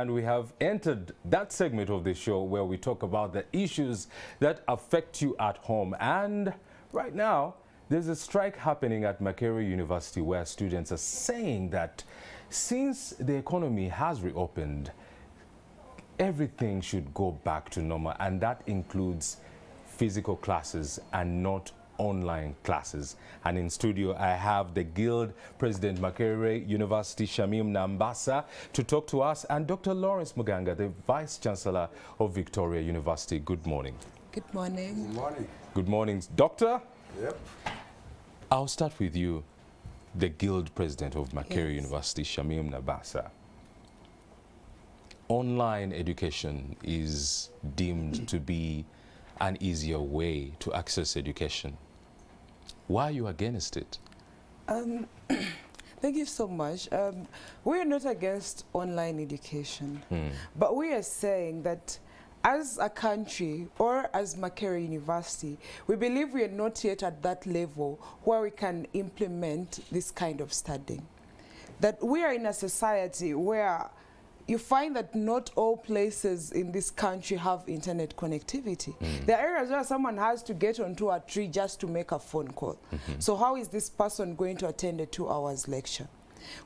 And we have entered that segment of the show where we talk about the issues that affect you at home. And right now, there's a strike happening at Makerere University where students are saying that since the economy has reopened, everything should go back to normal, and that includes physical classes and not online classes. And in studio, I have the Guild President, Makerere University, Shamim Nambasa, to talk to us, and Dr. Lawrence Muganga, the Vice Chancellor of Victoria University. Good morning. Good morning. Good morning. Good morning, Doctor. Yep. I'll start with you, the Guild President of Makerere Yes. University, Shamim Nambasa. Online education is deemed to be an easier way to access education. Why are you against it? Thank you so much. We're not against online education, but we are saying that as a country or as Makerere University, we believe we are not yet at that level where we can implement this kind of studying. That we are in a society where you find that not all places in this country have internet connectivity. There are areas where someone has to get onto a tree just to make a phone call. So how is this person going to attend a 2-hour lecture?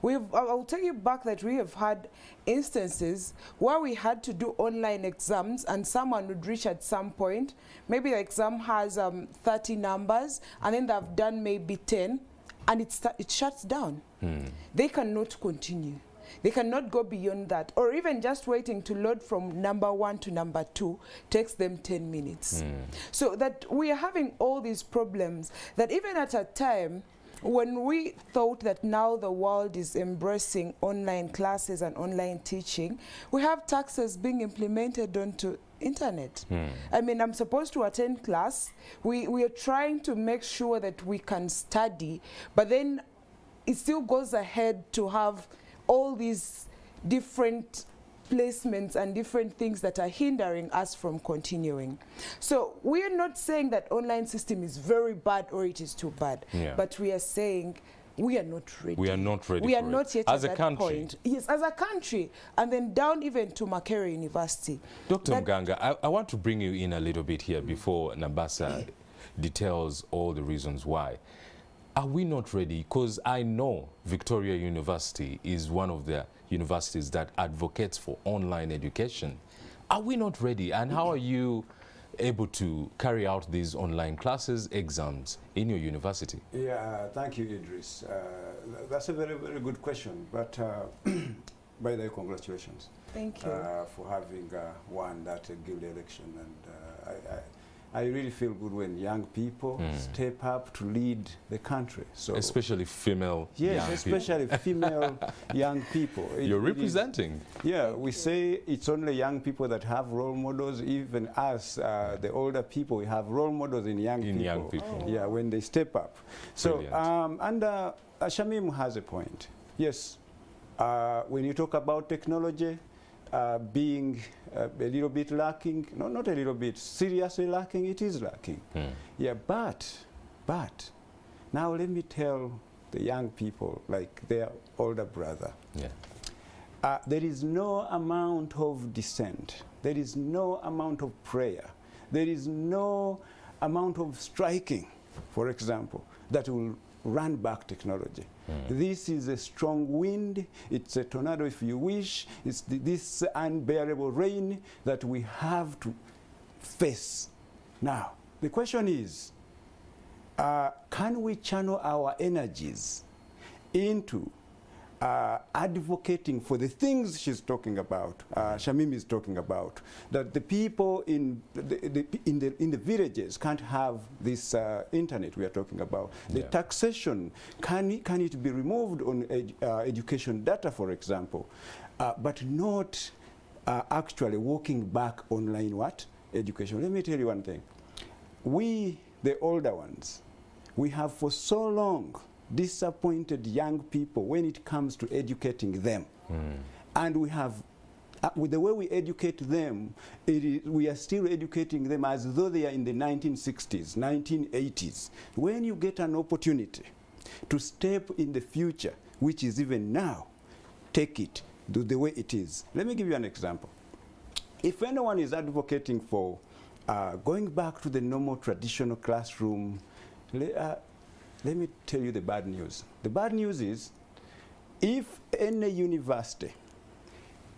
I'll take you back that we have had instances where we had to do online exams and someone would reach at some point, maybe the exam has 30 numbers and then they've done maybe 10 and it shuts down. They cannot continue. They cannot go beyond that, or even just waiting to load from number 1 to number 2 takes them 10 minutes. So that we are having all these problems that even at a time when we thought that now the world is embracing online classes and online teaching, we have taxes being implemented onto internet. I mean, I'm supposed to attend class. We are trying to make sure that we can study, but then it still goes ahead to have all these different placements and different things that are hindering us from continuing. So we are not saying that online system is very bad or it is too bad, but we are saying we are not ready. We are not ready. We are not yet as at a that country. point. Yes, as a country, and then down even to Makerere University. Dr. Muganga, I want to bring you in a little bit here before Nambasa details all the reasons why. Are we not ready? Because I know Victoria University is one of the universities that advocates for online education. Are we not ready? And how are you able to carry out these online classes, exams in your university? Yeah, thank you, Idris. That's a very, very good question. But by the way, congratulations. Thank you. For having won that guild election. And I really feel good when young people step up to lead the country. So especially female yes, young especially people. Female young people. You're representing. Yeah, we say it's only young people that have role models. Even us, the older people, we have role models in young people. Yeah, when they step up. So, Shamim has a point. Yes, when you talk about technology, being a little bit lacking, no, not a little bit, seriously lacking, it is lacking. Yeah, but, now let me tell the young people, like their older brother, there is no amount of dissent, there is no amount of prayer, there is no amount of striking, for example, that will run back technology. This is a strong wind, it's a tornado if you wish, it's this unbearable rain that we have to face. Now, the question is, can we channel our energies into advocating for the things she's talking about, Shamim is talking about, that the people in the villages can't have this internet we are talking about. The taxation, can it be removed on education data, for example, but not actually walking back online education. Let me tell you one thing. We, the older ones, we have for so long disappointed young people when it comes to educating them. And we have, with the way we educate them, we are still educating them as though they are in the 1960s, 1980s. When you get an opportunity to step in the future, which is even now, take it. the way it is. Let me give you an example. If anyone is advocating for going back to the normal traditional classroom, let me tell you the bad news. The bad news is, if any university,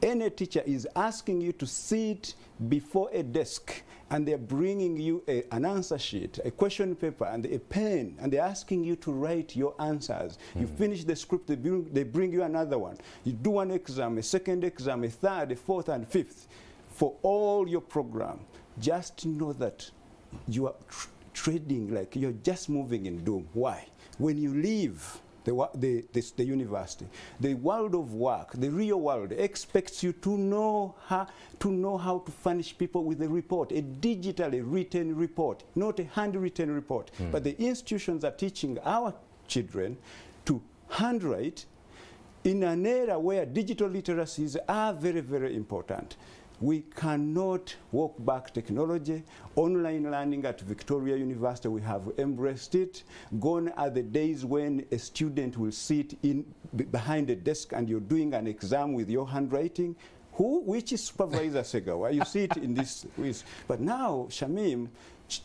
any teacher is asking you to sit before a desk and they're bringing you an answer sheet, a question paper, and a pen, and they're asking you to write your answers. You finish the script, they bring you another one. You do one exam, a second exam, a third, a fourth, and fifth for all your program. Just know that you are trading, like you're just moving in doom. Why? When you leave the university, the world of work, the real world, expects you to know how to furnish people with a report, a digitally written report, not a handwritten report. But the institutions are teaching our children to handwrite in an era where digital literacies are very, very important. We cannot walk back technology. Online learning at Victoria University, we have embraced it. Gone are the days when a student will sit behind a desk and you're doing an exam with your handwriting. Which is Supervisor Segawa? You see it in this ways. But now Shamim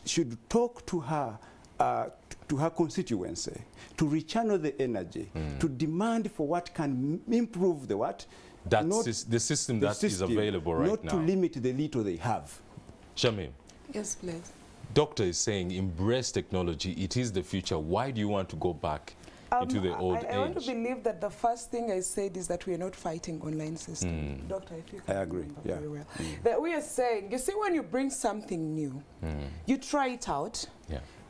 should talk to her constituency, to rechannel the energy, to demand for what can improve the what? The system that is available right now. Not to limit the little they have. Shamim. Yes, please. Doctor is saying embrace technology. It is the future. Why do you want to go back into the old age? I want to believe that the first thing I said is that we are not fighting online system. Doctor, if you can agree. Yeah. Very well. That we are saying, you see, when you bring something new, you try it out,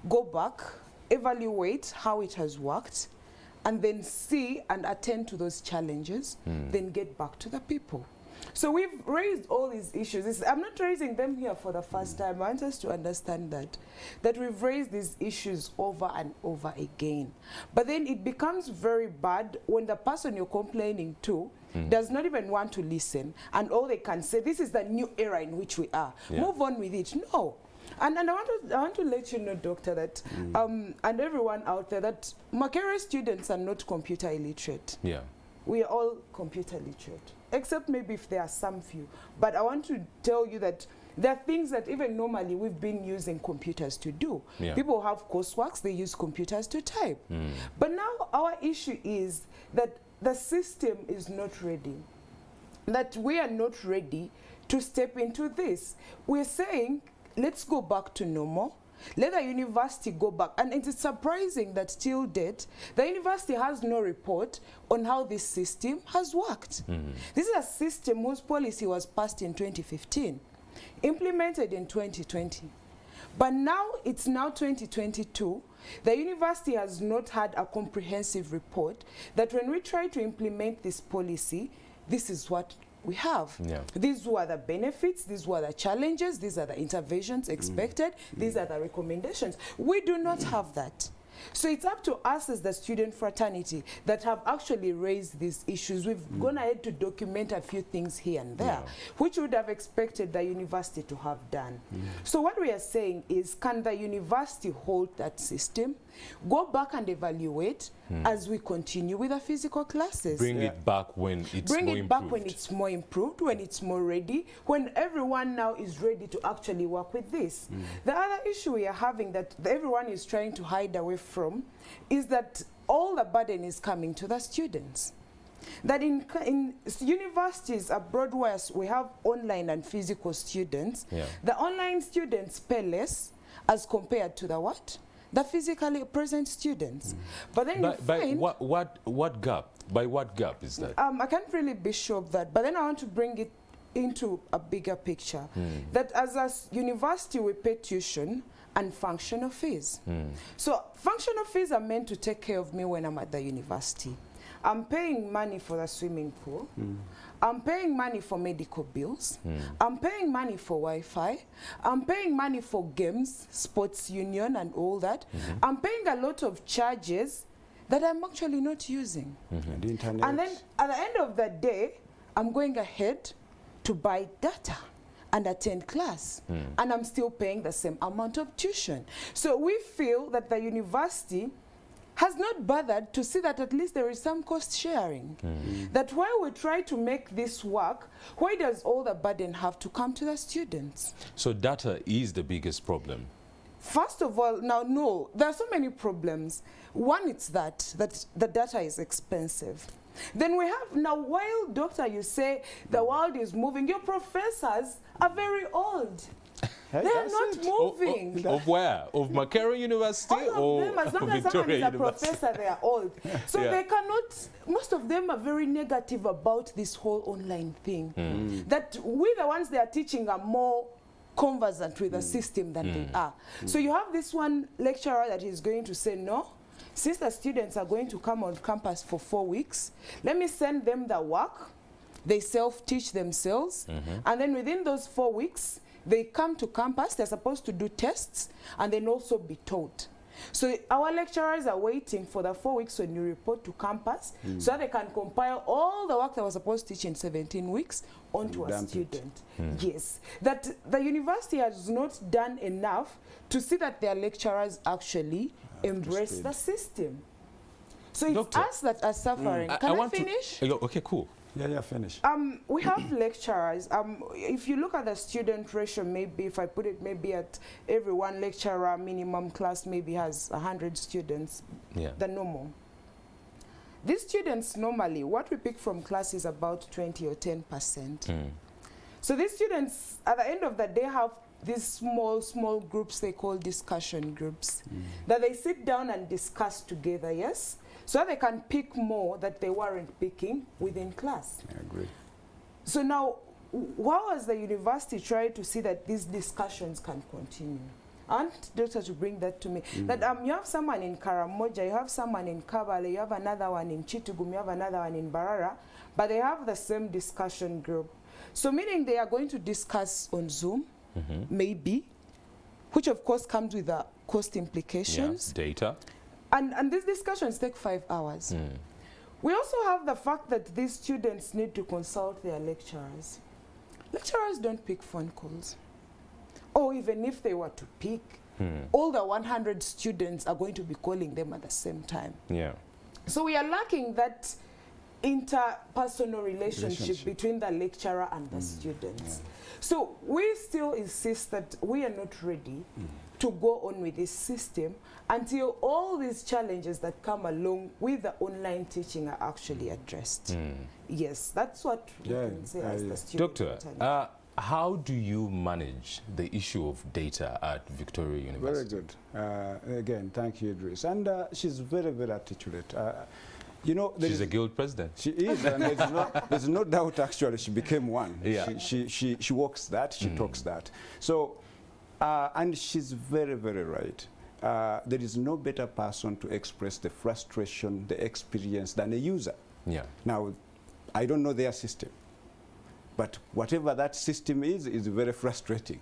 go back, evaluate how it has worked, and then see and attend to those challenges, then get back to the people. So we've raised all these issues. I'm not raising them here for the first time. I want us to understand that we've raised these issues over and over again. But then it becomes very bad when the person you're complaining to does not even want to listen, and all they can say, this is the new era in which we are. Move on with it. No. And I want to let you know, Doctor, that and everyone out there, that Makerere students are not computer illiterate. Yeah. We are all computer literate, except maybe if there are some few. But I want to tell you that there are things that even normally we've been using computers to do. People have courseworks, they use computers to type. But now our issue is that the system is not ready, that we are not ready to step into this. We're saying, let's go back to normal. Let the university go back. And it is surprising that till date, the university has no report on how this system has worked. This is a system whose policy was passed in 2015, implemented in 2020. But now it's now 2022. The university has not had a comprehensive report that when we try to implement this policy, this is what we have. These were the benefits, these were the challenges, these are the interventions expected, these are the recommendations. We do not have that. So it's up to us as the student fraternity that have actually raised these issues. We've gone ahead to document a few things here and there, which would have expected the university to have done. So what we are saying is, can the university hold that system, go back and evaluate as we continue with the physical classes? Bring it back when it's more improved. Bring it back when it's more improved, when it's more ready, when everyone now is ready to actually work with this. The other issue we are having that everyone is trying to hide away from is that all the burden is coming to the students. That in universities abroad where we have online and physical students, the online students pay less as compared to the what? The physically present students. But then you find... what gap? By what gap is that? I can't really be sure of that, but then I want to bring it into a bigger picture. That as a university, we pay tuition and functional fees. So functional fees are meant to take care of me when I'm at the university. I'm paying money for the swimming pool. I'm paying money for medical bills. I'm paying money for Wi-Fi. I'm paying money for games, sports union and all that. I'm paying a lot of charges that I'm actually not using. The internet. And then at the end of the day, I'm going ahead to buy data and attend class. And I'm still paying the same amount of tuition. So we feel that the university has not bothered to see that at least there is some cost sharing. That while we try to make this work, why does all the burden have to come to the students? So data is the biggest problem. First of all, now, no, there are so many problems. One, it's that the data is expensive. Then we have, now, while, Doctor, you say the world is moving, your professors are very old. Hey, they are not moving. Of where? Of Makerere University all of them, as long as someone is a University? professor, they are old. So they cannot, most of them are very negative about this whole online thing. That we, the ones they are teaching, are more conversant with the system than they are. So you have this one lecturer that is going to say, no, since the students are going to come on campus for 4 weeks, let me send them the work, they self-teach themselves, and then within those 4 weeks, they come to campus, they're supposed to do tests, and then also be taught. So our lecturers are waiting for the 4 weeks when you report to campus, so that they can compile all the work that was supposed to teach in 17 weeks onto a student. Yes. That the university has not done enough to see that their lecturers actually embrace the system. So it's Doctor, us that are suffering. Can I finish? Okay, cool. Yeah, finish. We have lecturers. If you look at the student ratio, maybe if I put it maybe at every one lecturer minimum class maybe has 100 students, the normal. These students normally, what we pick from class is about 20 or 10%. So these students, at the end of the day, have these small groups they call discussion groups, that they sit down and discuss together, yes? So they can pick more that they weren't picking within class. I agree. So now, how has the university tried to see that these discussions can continue? I want Doctor to bring that to me. That you have someone in Karamoja, you have someone in Kabale, you have another one in Chitugum, you have another one in Barara, but they have the same discussion group. So meaning they are going to discuss on Zoom, maybe, which of course comes with the cost implications. Data. And these discussions take 5 hours. We also have the fact that these students need to consult their lecturers. Lecturers don't pick phone calls. Or even if they were to pick, all the 100 students are going to be calling them at the same time. So we are lacking that interpersonal relationship between the lecturer and the students. So we still insist that we are not ready to go on with this system until all these challenges that come along with the online teaching are actually addressed. Yes, that's what we can say as the student. Doctor, how do you manage the issue of data at Victoria University? Very good. Again, thank you, Idris. And she's very, very articulate. You know, she's a guild president. She is, and there's no doubt actually she became one. She walks that, she talks that. So, and she's very, very right. There is no better person to express the frustration, the experience than a user. Now, I don't know their system, but whatever that system is very frustrating.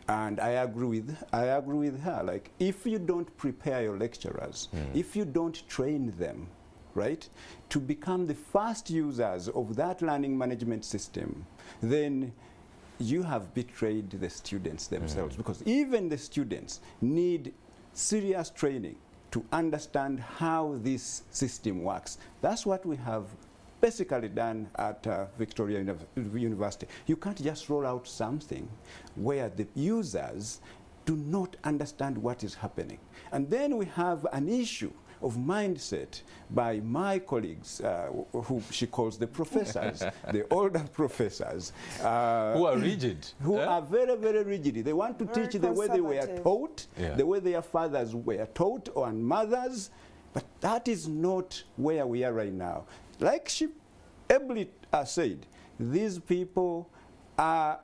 And I agree with her. Like, if you don't prepare your lecturers, if you don't train them, right, to become the first users of that learning management system, then you have betrayed the students themselves, because even the students need serious training to understand how this system works. That's what we have basically done at Victoria University. You can't just roll out something where the users do not understand what is happening. And then we have an issue of mindset by my colleagues, who she calls the professors, the older professors. Who are rigid. Who are very, very rigid. They want to teach the way they were taught, the way their fathers were taught, or mothers, but that is not where we are right now. Like she ably said, these people are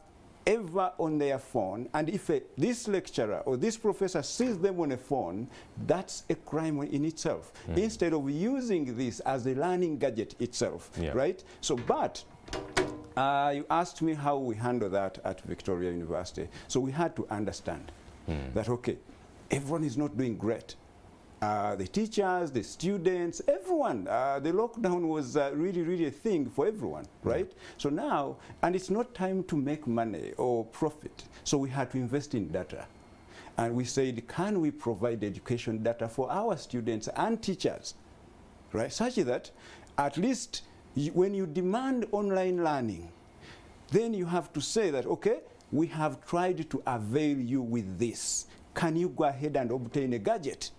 ever on their phone, and if this lecturer or this professor sees them on a phone, that's a crime in itself, instead of using this as a learning gadget itself, right? So, but you asked me how we handle that at Victoria University. So we had to understand that, okay, everyone is not doing great. The teachers, the students, everyone. The lockdown was really, really a thing for everyone, right? So now, and it's not time to make money or profit. So we had to invest in data. And we said, can we provide education data for our students and teachers, right? Such that at least when you demand online learning, then you have to say that, okay, we have tried to avail you with this. Can you go ahead and obtain a gadget,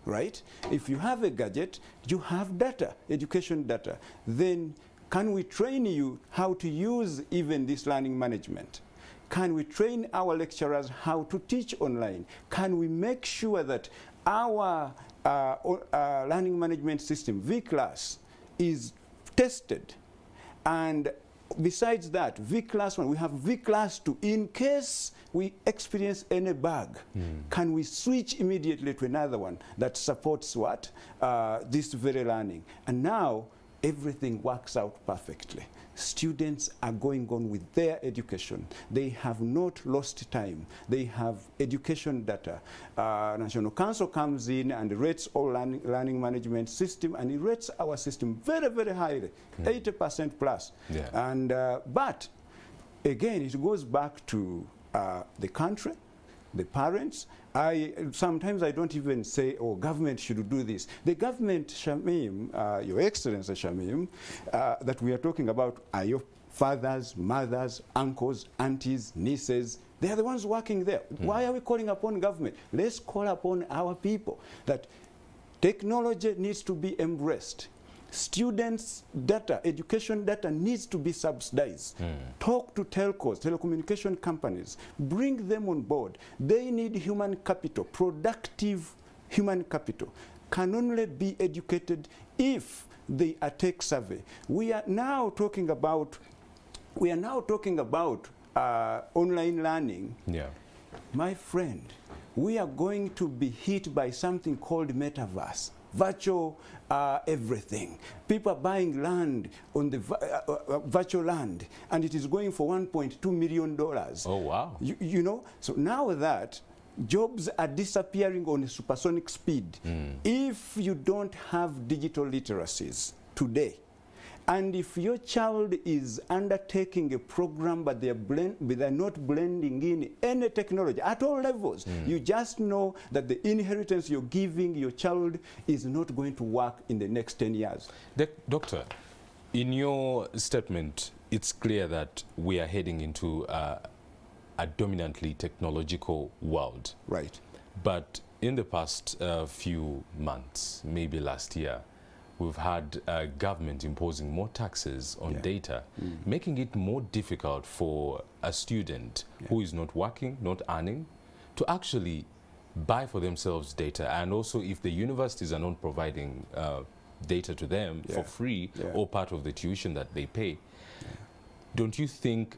right? If you have a gadget, you have data, education data. Then can we train you how to use even this learning management? Can we train our lecturers how to teach online? Can we make sure that our learning management system, vClass, is tested? And besides that, vClass 1, we have vClass 2. In case we experience any bug, can we switch immediately to another one that supports what? This very learning. And now, everything works out perfectly. Students are going on with their education. They have not lost time. They have education data. National Council comes in and rates all learning management system, and it rates our system very, very highly, 80% plus. Yeah. And, but again, it goes back to the country, the parents. Sometimes I don't even say, oh, government should do this. The government, Shamim, Your Excellency Shamim, that we are talking about are your fathers, mothers, uncles, aunties, nieces. They are the ones working there. Why are we calling upon government? Let's call upon our people that technology needs to be embraced. Students' data, education data needs to be subsidized. Talk to telcos, telecommunication companies, bring them on board. They need human capital, productive human capital. Can only be educated if they are tech savvy. We are now talking about online learning. Yeah. My friend, we are going to be hit by something called metaverse. Virtual everything. People are buying land on the virtual land, and it is going for $1.2 million. Oh, wow. You know, so now that jobs are disappearing on a supersonic speed, if you don't have digital literacies today, and if your child is undertaking a program but they're not blending in any technology at all levels, you just know that the inheritance you're giving your child is not going to work in the next 10 years. Doctor, in your statement, it's clear that we are heading into a dominantly technological world. Right. But in the past few months, maybe last year, we've had government imposing more taxes on data, making it more difficult for a student who is not working, not earning, to actually buy for themselves data. And also, if the universities are not providing data to them for free or part of the tuition that they pay, don't you think,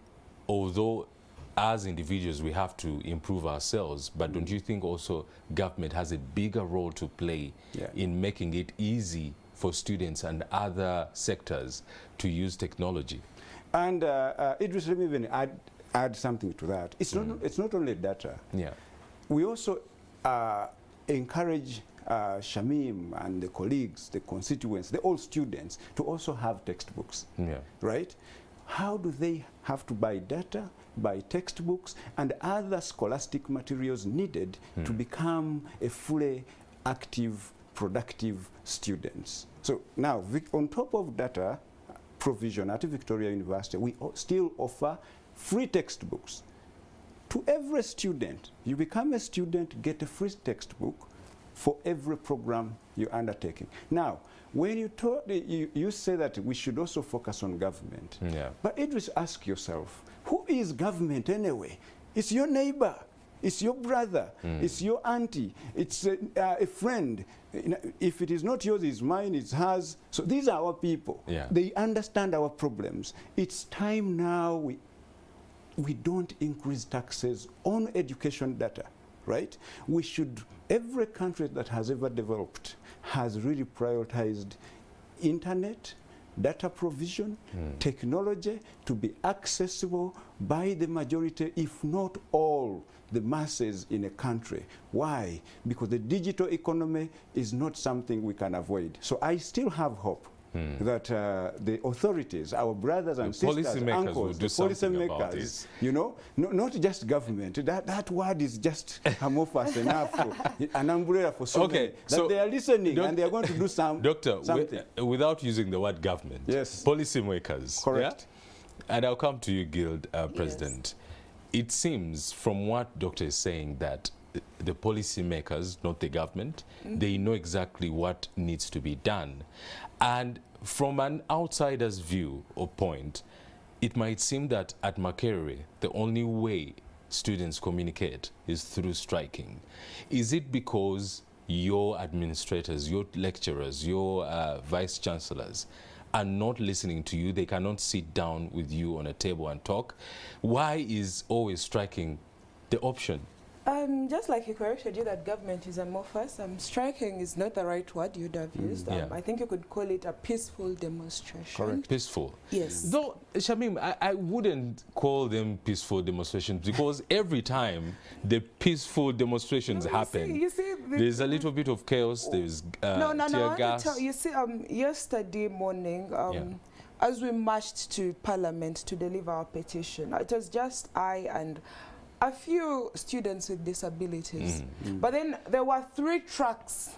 although as individuals we have to improve ourselves, but don't you think also government has a bigger role to play in making it easy for students and other sectors to use technology? And Idris, let me even add something to that. It's not only data. Yeah. We also encourage Shamim and the colleagues, the constituents, all students to also have textbooks. Yeah. Right? How do they have to buy data, buy textbooks, and other scholastic materials needed to become a fully active, productive students? So now, on top of data provision at Victoria University, we still offer free textbooks to every student. You become a student, get a free textbook for every program you're undertaking. Now, when you say that we should also focus on government, but Idris, ask yourself, who is government anyway? It's your neighbor. It's your brother, it's your auntie, it's a friend. If it is not yours, it's mine, it's hers. So these are our people. Yeah. They understand our problems. It's time now we don't increase taxes on education data, right? We should, every country that has ever developed has really prioritized internet, data provision, technology to be accessible by the majority, if not all, the masses in a country. Why? Because the digital economy is not something we can avoid. So I still have hope that the authorities, our brothers and sisters, uncles, the policymakers, you know, not just government. That word is just amorphous enough, an umbrella for so many, that they are listening and they are going to do something. Without using the word government, policymakers. Correct. Yeah? And I'll come to you, Guild President. It seems from what Doctor is saying that the policymakers, not the government, they know exactly what needs to be done. And from an outsider's view or point, it might seem that at Makerere, the only way students communicate is through striking. Is it because your administrators, your lecturers, your vice chancellors are not listening to you? They cannot sit down with you on a table and talk. Why is always striking the option? Just like he corrected you that government is amorphous, striking is not the right word you'd have used. I think you could call it a peaceful demonstration. Correct. Peaceful. Yes. Though, Shamim, I wouldn't call them peaceful demonstrations because every time the peaceful demonstrations happen, you see, there's a little bit of chaos, there's tear gas. You see, yesterday morning, as we marched to Parliament to deliver our petition, it was just I and a few students with disabilities. But then there were 3 trucks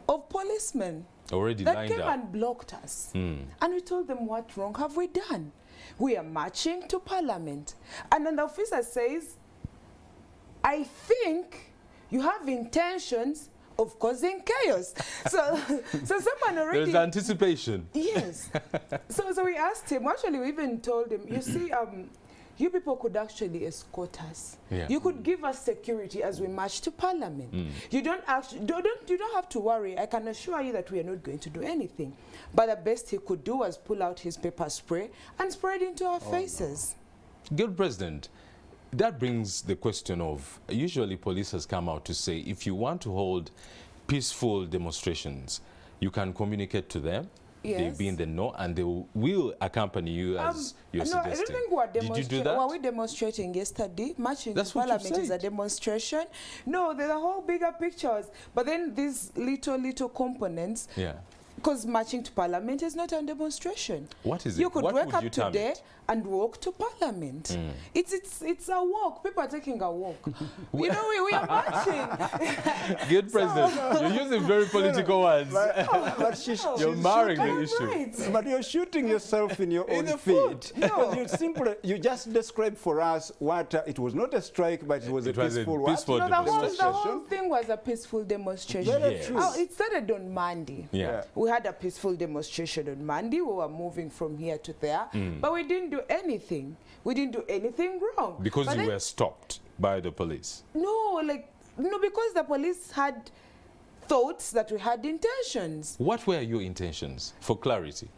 of policemen that came and blocked us. And we told them, what wrong have we done? We are marching to Parliament. And then the officer says, I think you have intentions of causing chaos. So someone already... There's anticipation. Yes. so we asked him, actually we even told him, you see, you people could actually escort us. You could give us security as we march to Parliament. You don't have to worry. I can assure you that we are not going to do anything. But the best he could do was pull out his pepper spray and spray it into our faces. Good President, that brings the question of, usually police has come out to say, if you want to hold peaceful demonstrations, you can communicate to them. They'll be in the know and they will accompany you as you're suggesting. I don't think we're demonstrating. Did you do that? Were we demonstrating yesterday? Marching to Parliament is a demonstration. No, there's a whole bigger pictures. But then these little components. Because marching to Parliament is not a demonstration. What is it? You could wake up today and walk to Parliament. It's a walk. People are taking a walk. You know, we are marching. Good President. You're using very political words. You're marring the issue. Right. But you're shooting yourself in your own feet. Because you just described for us what it was not a strike, but it was a peaceful demonstration. The whole thing was a peaceful demonstration. It started on Monday. We had a peaceful demonstration on Monday. We were moving from here to there, but we didn't do anything. We didn't do anything wrong. Because you were stopped by the police? No, because the police had thoughts that we had intentions. What were your intentions, for clarity?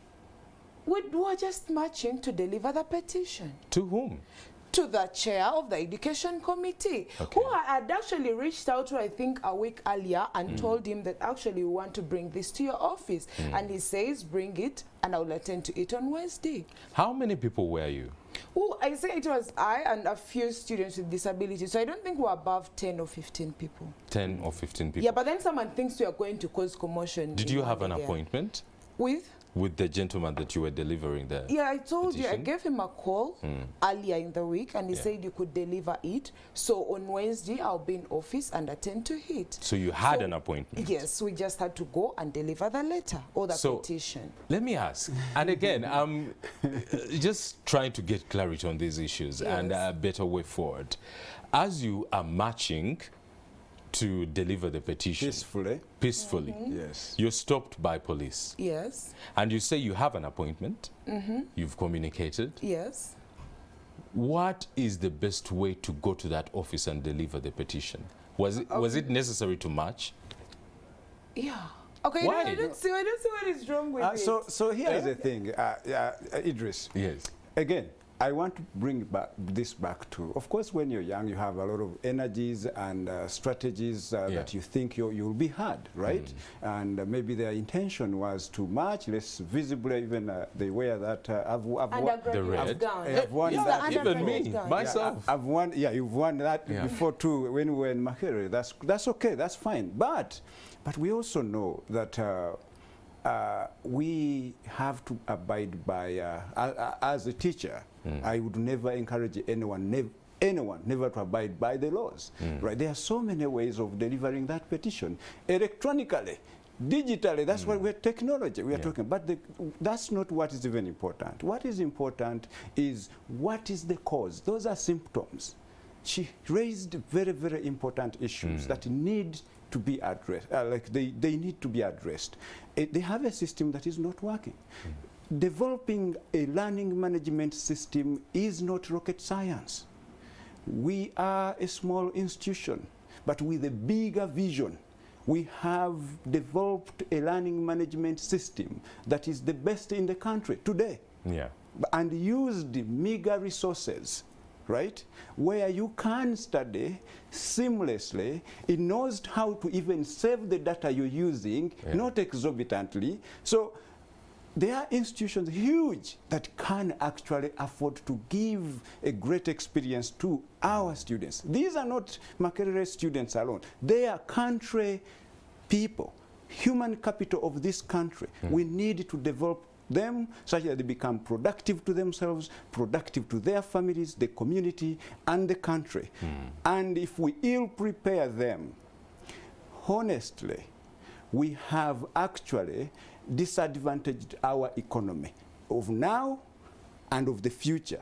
We were just marching to deliver the petition. To whom? To the chair of the education committee, who had actually reached out to, I think, a week earlier and told him that actually we want to bring this to your office. And he says, bring it and I will attend to it on Wednesday. How many people were you? Oh, I say it was I and a few students with disabilities. So I don't think we're above 10 or 15 people. 10 or 15 people? Yeah, but then someone thinks we are going to cause commotion. Did you have an appointment? With the gentleman that you were delivering the I told you, I gave him a call earlier in the week and he said you could deliver it. So on Wednesday, I'll be in office and attend to it. So you had an appointment? Yes, we just had to go and deliver the letter or the petition. Let me ask, and again, I'm just trying to get clarity on these issues and a better way forward. As you are marching to deliver the petition peacefully. Yes. You're stopped by police. Yes. And you say you have an appointment. You've communicated. Yes. What is the best way to go to that office and deliver the petition? Was it necessary to march? Yeah. Okay. Why? I don't see what is wrong with it. So here is the thing, Idris. Yes. Again, I want to bring this back to, of course, when you're young, you have a lot of energies and strategies that you think you'll be heard, right? And maybe their intention was to march less visibly, even they wear that, I've won that. Even me, myself. I've won, you've won that before too, when we were in Makerere. That's okay, that's fine. But we also know that we have to abide by, as a teacher, I would never encourage anyone never to abide by the laws. Right? There are so many ways of delivering that petition. Electronically, digitally, that's what we're technology we are talking, but that's not what is even important. What is important is what is the cause. Those are symptoms. She raised very, very important issues that need to be addressed, they need to be addressed. They have a system that is not working. Developing a learning management system is not rocket science. We are a small institution, but with a bigger vision. We have developed a learning management system that is the best in the country today. And used meager resources, right? Where you can study seamlessly. It knows how to even save the data you're using, not exorbitantly. So there are institutions huge that can actually afford to give a great experience to our students. These are not Makerere students alone. They are country people, human capital of this country. We need to develop them such that they become productive to themselves, productive to their families, the community, and the country. And if we ill prepare them, honestly, we have actually disadvantaged our economy of now and of the future.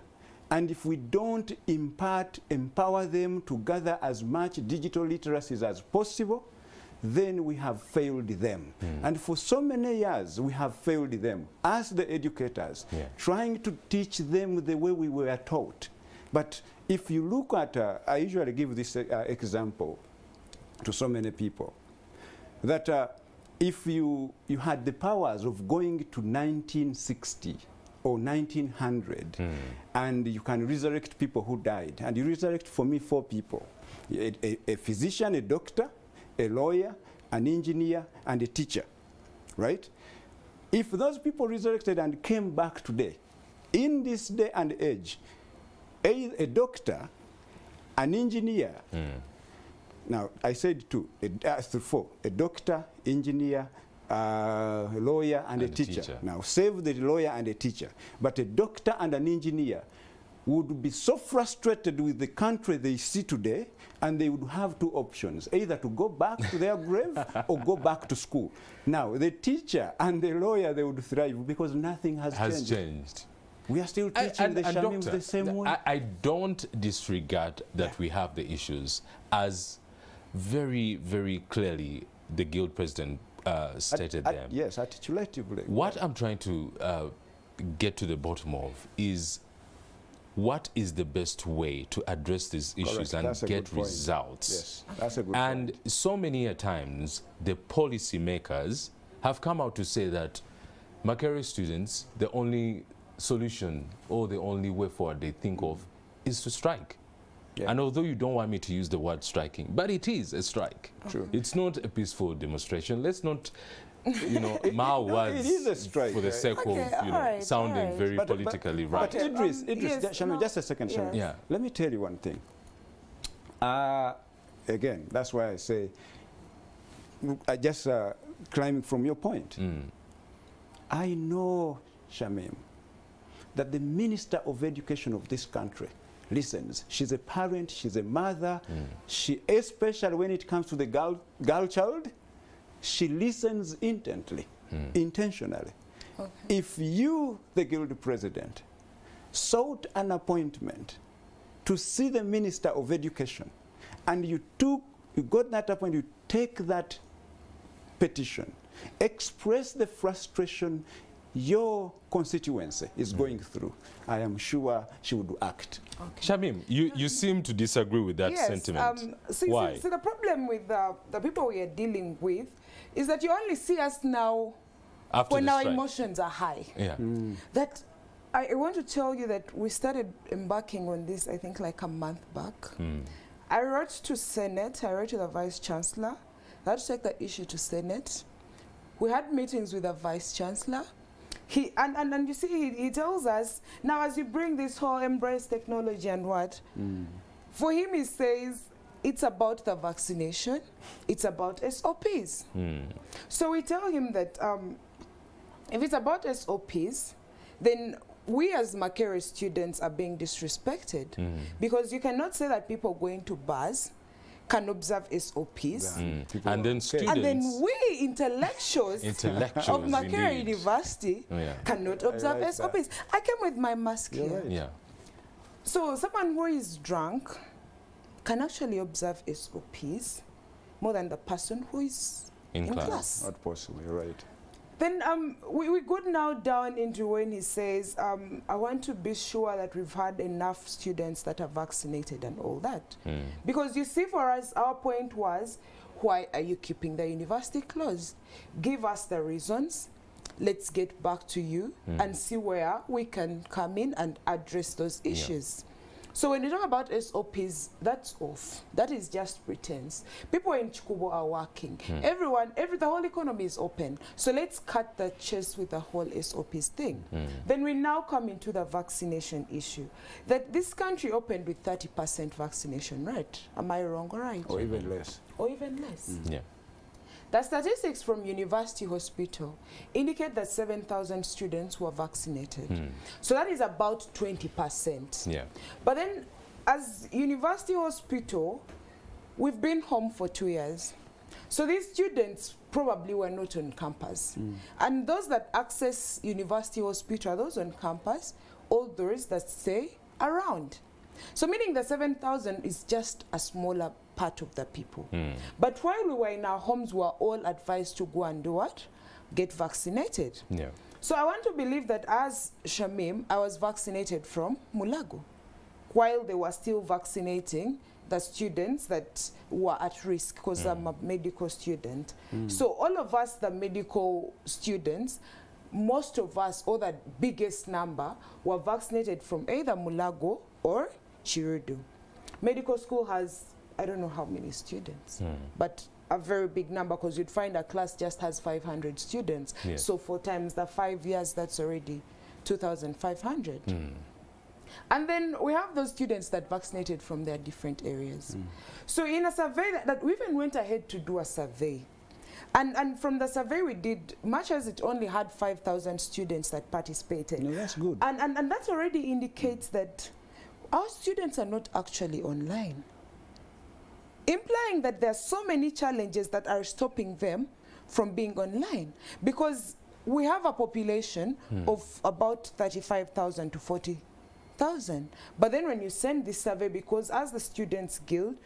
And if we don't empower them to gather as much digital literacies as possible, then we have failed them. And for so many years, we have failed them as the educators, trying to teach them the way we were taught. But if you look at, I usually give this example to so many people, that if you had the powers of going to 1960 or 1900 and you can resurrect people who died, and you resurrect for me 4 people, a physician, a doctor, a lawyer, an engineer, and a teacher, right? If those people resurrected and came back today, in this day and age, a doctor, an engineer, now I said 2, 4, a doctor, engineer, a lawyer, and a teacher. Now save the lawyer and a teacher. But a doctor and an engineer would be so frustrated with the country they see today, and they would have 2 options, either to go back to their grave or go back to school. Now, the teacher and the lawyer, they would thrive because nothing has changed. We are still teaching the Shamim the same way. I don't disregard that we have the issues, as very, very clearly the Guild President stated them. Yes, articulatively. What I'm trying to get to the bottom of is, what is the best way to address these issues and get results? Yes, that's a good point. And so many times, the policy makers have come out to say that Makerere students, the only solution or the only way forward they think of is to strike. And although you don't want me to use the word striking, but it is a strike. True. It's not a peaceful demonstration. Let's not, you know, mar words it is a strike, for the sake of, you know, sounding very politically right. But Idris, Shamim, just a second, Shamim. Let me tell you one thing. Again, that's why I say, just climbing from your point, I know, Shamim, that the Minister of Education of this country listens. She's a parent, she's a mother, she, especially when it comes to the girl child, she listens intently, intentionally. If you, the Guild President, sought an appointment to see the Minister of Education, and you got that appointment, you take that petition, express the frustration your constituency is going through, I am sure she would act. Shamim, you seem to disagree with that sentiment. Why? See, the problem with the people we are dealing with is that you only see us now after when our emotions are high. That I want to tell you that we started embarking on this, I think, like a month back. I wrote to Senate, I wrote to the Vice Chancellor. I had to take the issue to Senate. We had meetings with the Vice Chancellor. And you see, he tells us, now as you bring this whole embrace technology and what, for him he says, it's about the vaccination, it's about SOPs. So we tell him that if it's about SOPs, then we as Makerere students are being disrespected, because you cannot say that people going to bars can observe SOPs. And then students... And then we, intellectuals of Makerere University, cannot observe SOPs. I came with my mask here. Right. So someone who is drunk can actually observe SOPs more than the person who is in class. Not possible, right. Then we go now down into when he says, I want to be sure that we've had enough students that are vaccinated and all that. Because you see, for us, our point was, why are you keeping the university closed? Give us the reasons. Let's get back to you and see where we can come in and address those issues. So when you talk about SOPs, that's off. That is just pretense. People in Chikubo are working. The whole economy is open. So let's cut the chase with the whole SOPs thing. Then we now come into the vaccination issue. That this country opened with 30% vaccination rate. Am I wrong or right? Or even less. Or even less. Yeah. The statistics from University Hospital indicate that 7,000 students were vaccinated. So that is about 20%. Yeah. But then, as University Hospital, we've been home for 2 years. So these students probably were not on campus. And those that access University Hospital are those on campus, all those that stay around. So meaning the 7,000 is just a smaller part of the people. But while we were in our homes, we were all advised to go and do what? Get vaccinated. Yeah. So I want to believe that as Shamim, I was vaccinated from Mulago, while they were still vaccinating the students that were at risk, because I'm a medical student. So all of us, the medical students, most of us, or the biggest number, were vaccinated from either Mulago or Chirudu. Medical school has, I don't know how many students, but a very big number, because you'd find a class just has 500 students. So 4 times the 5 years, that's already 2,500. And then we have those students that vaccinated from their different areas. So in a survey that we even went ahead to do a survey. And from the survey we did, much as it only had 5,000 students that participated. No, that's good. And that already indicates that our students are not actually online, implying that there are so many challenges that are stopping them from being online, because we have a population of about 35,000 to 40,000. But then when you send this survey, because as the Students Guild,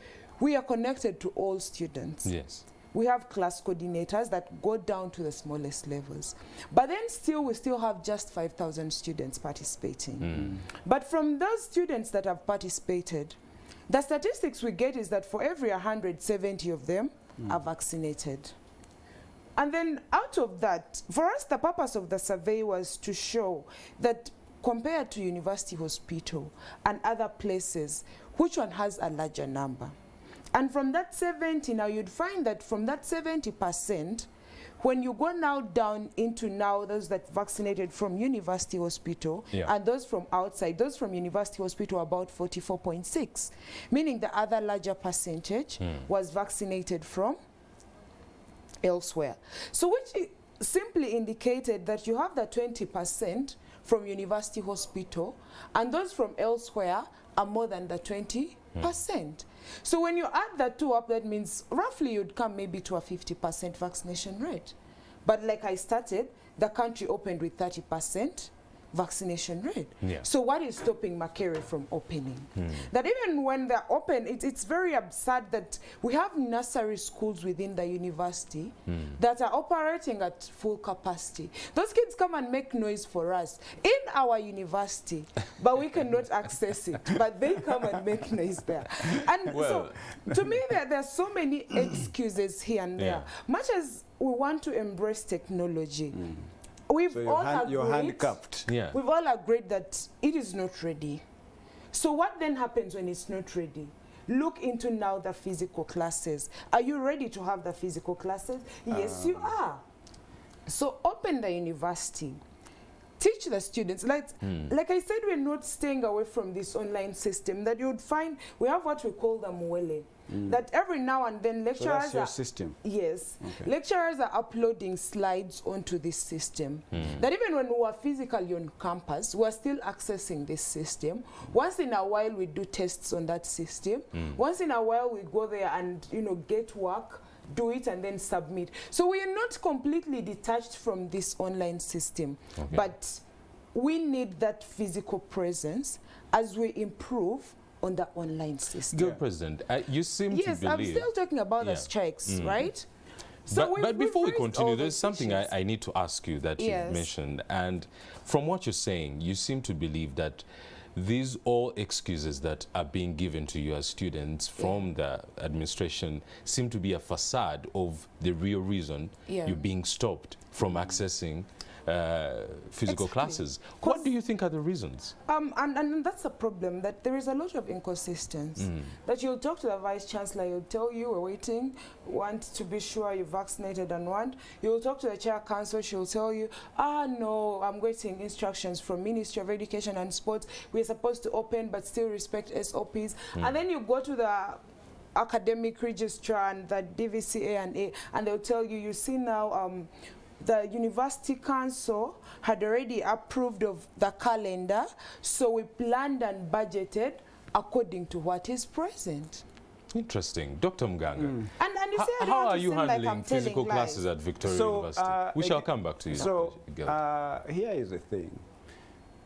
we are connected to all students. Yes. We have class coordinators that go down to the smallest levels. But then still, we still have just 5,000 students participating. But from those students that have participated, the statistics we get is that for every 170 of them are vaccinated. And then out of that, for us, the purpose of the survey was to show that compared to University Hospital and other places, which one has a larger number? And from that 70, now you'd find that from that 70%, when you go now down into now those that vaccinated from University Hospital and those from outside, those from University Hospital about 44.6, meaning the other larger percentage was vaccinated from elsewhere. So which simply indicated that you have the 20% from University Hospital, and those from elsewhere are more than the 20%. So when you add the two up, that means roughly you'd come maybe to a 50% vaccination rate. But like I started, the country opened with 30% vaccination rate. So what is stopping Makerere from opening? That even when they're open, it's very absurd that we have nursery schools within the university that are operating at full capacity. Those kids come and make noise for us in our university, but we cannot access it. But they come and make noise there. And so, to me, there are so many excuses here and there. Much as we want to embrace technology, we've all agreed, you're handcuffed. We've all agreed that it is not ready. So what then happens when it's not ready? Look into now the physical classes. Are you ready to have the physical classes? Yes, you are. So open the university. teach the students. Like I said, we're not staying away from this online system. That you would find we have what we call the mwele. That every now and then lecturers so that's your system. Yes, lecturers are uploading slides onto this system. That even when we are physically on campus, we are still accessing this system. Once in a while, we do tests on that system. Once in a while, we go there and get work, do it, and then submit. So we are not completely detached from this online system, but we need that physical presence as we improve on the online system. Good President, you seem to believe... Yes, I'm still talking about the strikes, right? So but before we continue, there's something I need to ask you that you mentioned. And from what you're saying, you seem to believe that these all excuses that are being given to you as students from the administration seem to be a facade of the real reason you're being stopped from accessing physical classes. What do you think are the reasons? And that's a problem, that there is a lot of inconsistency. That you'll talk to the Vice Chancellor, he'll tell you we're waiting, want to be sure you're vaccinated and want. You'll talk to the Chair Council, she'll tell you, no, I'm waiting instructions from Ministry of Education and Sports. We're supposed to open but still respect SOPs. And then you go to the academic registrar and the DVCA and they'll tell you, you see now, the University Council had already approved of the calendar, so we planned and budgeted according to what is present. Interesting. Dr. Mganga, and you say, how are you handling physical classes at Victoria University? We shall come back to you. So here is the thing.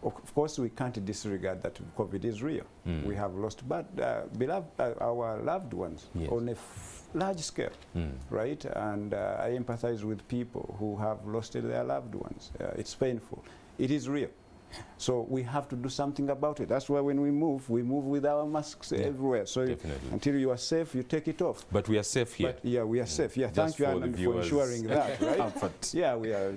Of course, we can't disregard that COVID is real. We have lost our loved ones on a large scale, right? And I empathize with people who have lost their loved ones. It's painful. It is real. So we have to do something about it. That's why when we move with our masks everywhere. So until you are safe, you take it off. But we are safe here. But we are safe. Yeah, thank you, Anand, for ensuring that, right? Yeah, we are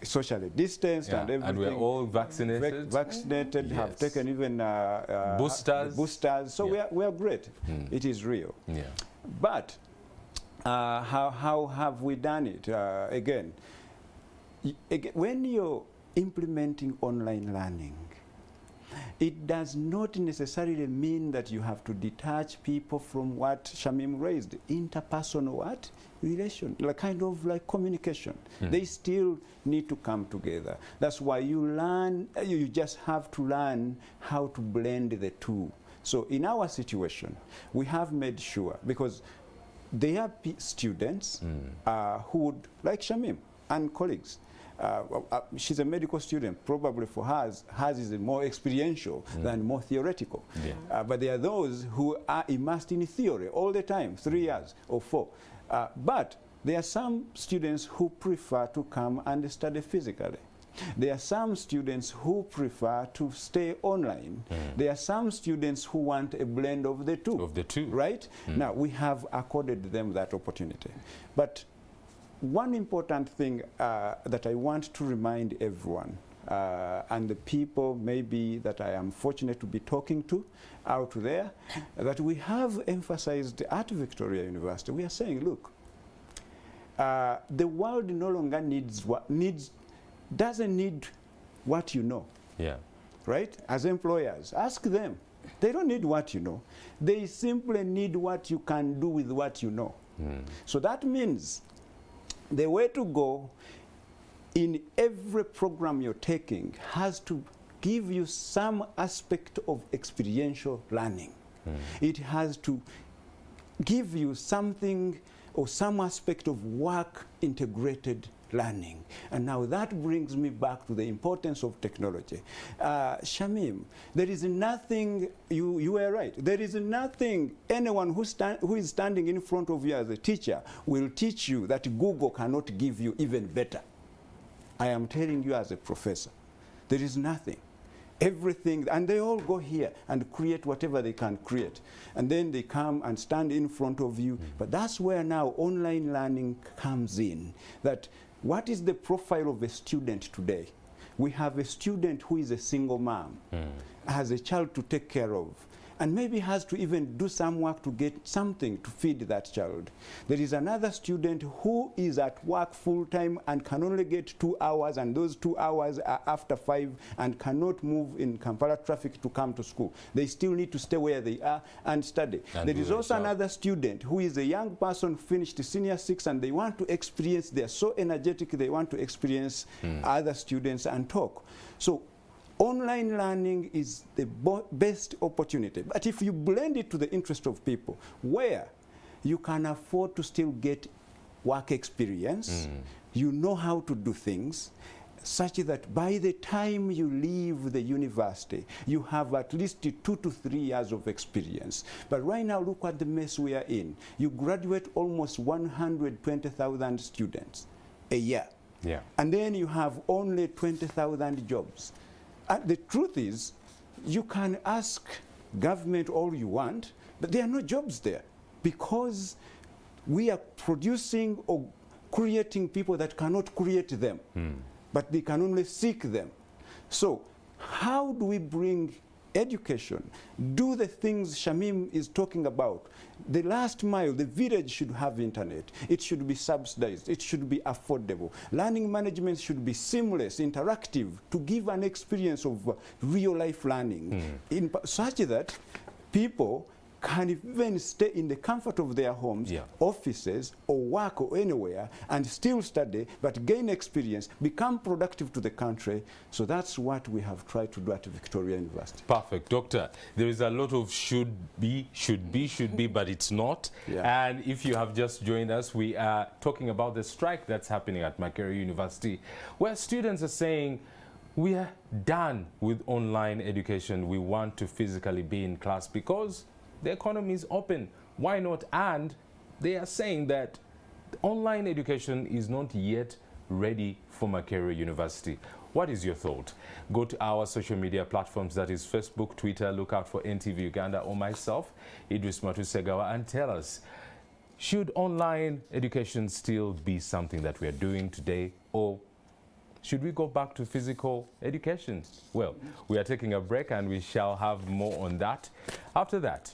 socially distanced and everything. And we're all vaccinated. Vaccinated, have taken even boosters. So we are great. It is real. Yeah. But how have we done it? Again, when you're implementing online learning, it does not necessarily mean that you have to detach people from what Shamim raised, interpersonal relation, kind of like communication. They still need to come together. That's why you just have to learn how to blend the two. So in our situation, we have made sure, because there are students who would, like Shamim and colleagues, she's a medical student. Probably for hers is more experiential than more theoretical. But there are those who are immersed in theory all the time, 3 years or 4. But there are some students who prefer to come and study physically. There are some students who prefer to stay online. There are some students who want a blend of the two. Right? Now, we have accorded them that opportunity. But one important thing that I want to remind everyone, and the people maybe that I am fortunate to be talking to out there, that we have emphasized at Victoria University. We are saying, look, the world no longer doesn't need what you know. Yeah. Right? As employers, ask them. They don't need what you know. They simply need what you can do with what you know. So that means the way to go in every program you're taking has to give you some aspect of experiential learning. It has to give you something or some aspect of work integrated learning. And now that brings me back to the importance of technology. Shamim, there is nothing, you were right, there is nothing anyone who is standing in front of you as a teacher will teach you that Google cannot give you even better. I am telling you as a professor, there is nothing. Everything, and they all go here and create whatever they can create. And then they come and stand in front of you. But that's where now online learning comes in. That what is the profile of a student today? We have a student who is a single mom, has a child to take care of, and maybe has to even do some work to get something to feed that child. There is another student who is at work full-time and can only get 2 hours, and those 2 hours are after 5 and cannot move in Kampala traffic to come to school. They still need to stay where they are and study. And there is also another student who is a young person, finished senior 6, and they want to experience, they're so energetic, they want to experience other students and talk. So online learning is the best opportunity. But if you blend it to the interest of people, where you can afford to still get work experience, you know how to do things, such that by the time you leave the university, you have at least 2 to 3 years of experience. But right now, look at the mess we are in. You graduate almost 120,000 students a year. Yeah. And then you have only 20,000 jobs. The truth is, you can ask government all you want, but there are no jobs there, because we are producing or creating people that cannot create them. But they can only seek them. So how do we bring education, do the things Shamim is talking about? The last mile, the village should have internet. It should be subsidized. It should be affordable. Learning management should be seamless, interactive, to give an experience of real life learning, such that people can even stay in the comfort of their homes, offices, or work or anywhere, and still study, but gain experience, become productive to the country. So that's what we have tried to do at Victoria University. Perfect. Doctor, there is a lot of should be, but it's not. And if you have just joined us, we are talking about the strike that's happening at Makerere University, where students are saying, we are done with online education. We want to physically be in class because the economy is open. Why not? And they are saying that online education is not yet ready for Makerere University. What is your thought? Go to our social media platforms, that is Facebook, Twitter, look out for NTV Uganda, or myself, Idris Matusegawa, and tell us, should online education still be something that we are doing today, or should we go back to physical education? Well, we are taking a break and we shall have more on that after that.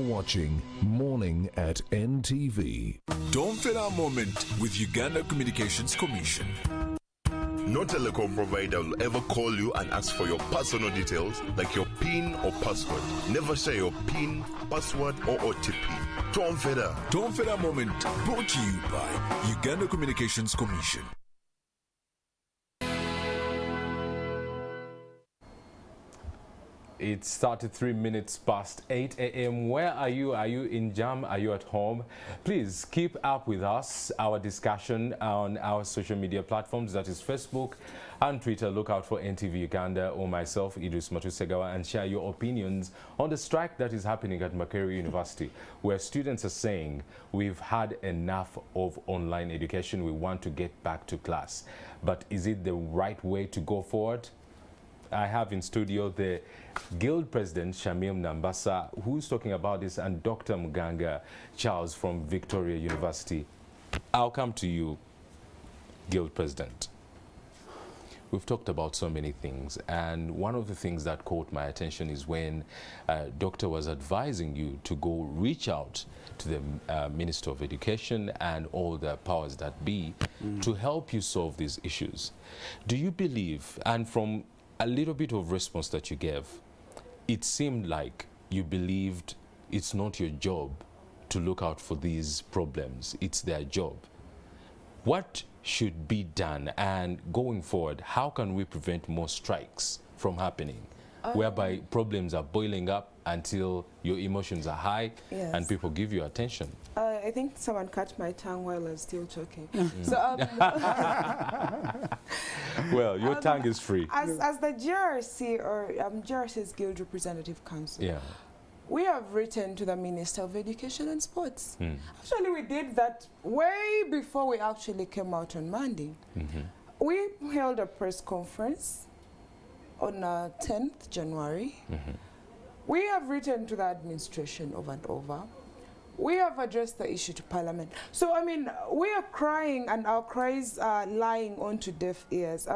Watching Morning at NTV. Don't fail our moment with Uganda Communications Commission. No telecom provider will ever call you and ask for your personal details like your PIN or password. Never share your PIN, password, or OTP. Don't fail our moment, brought to you by Uganda Communications Commission. It's 33 minutes past 8 a.m. Where are you? Are you in jam? Are you at home? Please keep up with us, our discussion on our social media platforms, that is Facebook and Twitter. Look out for NTV Uganda or myself, Idris Matusegawa, and share your opinions on the strike that is happening at Makerere University, where students are saying, we've had enough of online education. We want to get back to class. But is it the right way to go forward? I have in studio the Guild President, Shamim Nambasa, who's talking about this, and Dr. Muganga Charles from Victoria University. I'll come to you, Guild President. We've talked about so many things, and one of the things that caught my attention is when Doctor was advising you to go reach out to the Minister of Education and all the powers that be to help you solve these issues. Do you believe, and from a little bit of response that you gave, it seemed like you believed it's not your job to look out for these problems, it's their job. What should be done, and going forward, how can we prevent more strikes from happening, whereby problems are boiling up until your emotions are high and people give you attention? I think someone cut my tongue while I was still talking. So, well, your tongue is free. As the GRC, or GRC's Guild Representative Council, we have written to the Minister of Education and Sports. Actually, we did that way before we actually came out on Monday. We held a press conference on 10th January. We have written to the administration over and over. we have addressed the issue to Parliament. So, I mean, we are crying and our cries are lying onto deaf ears.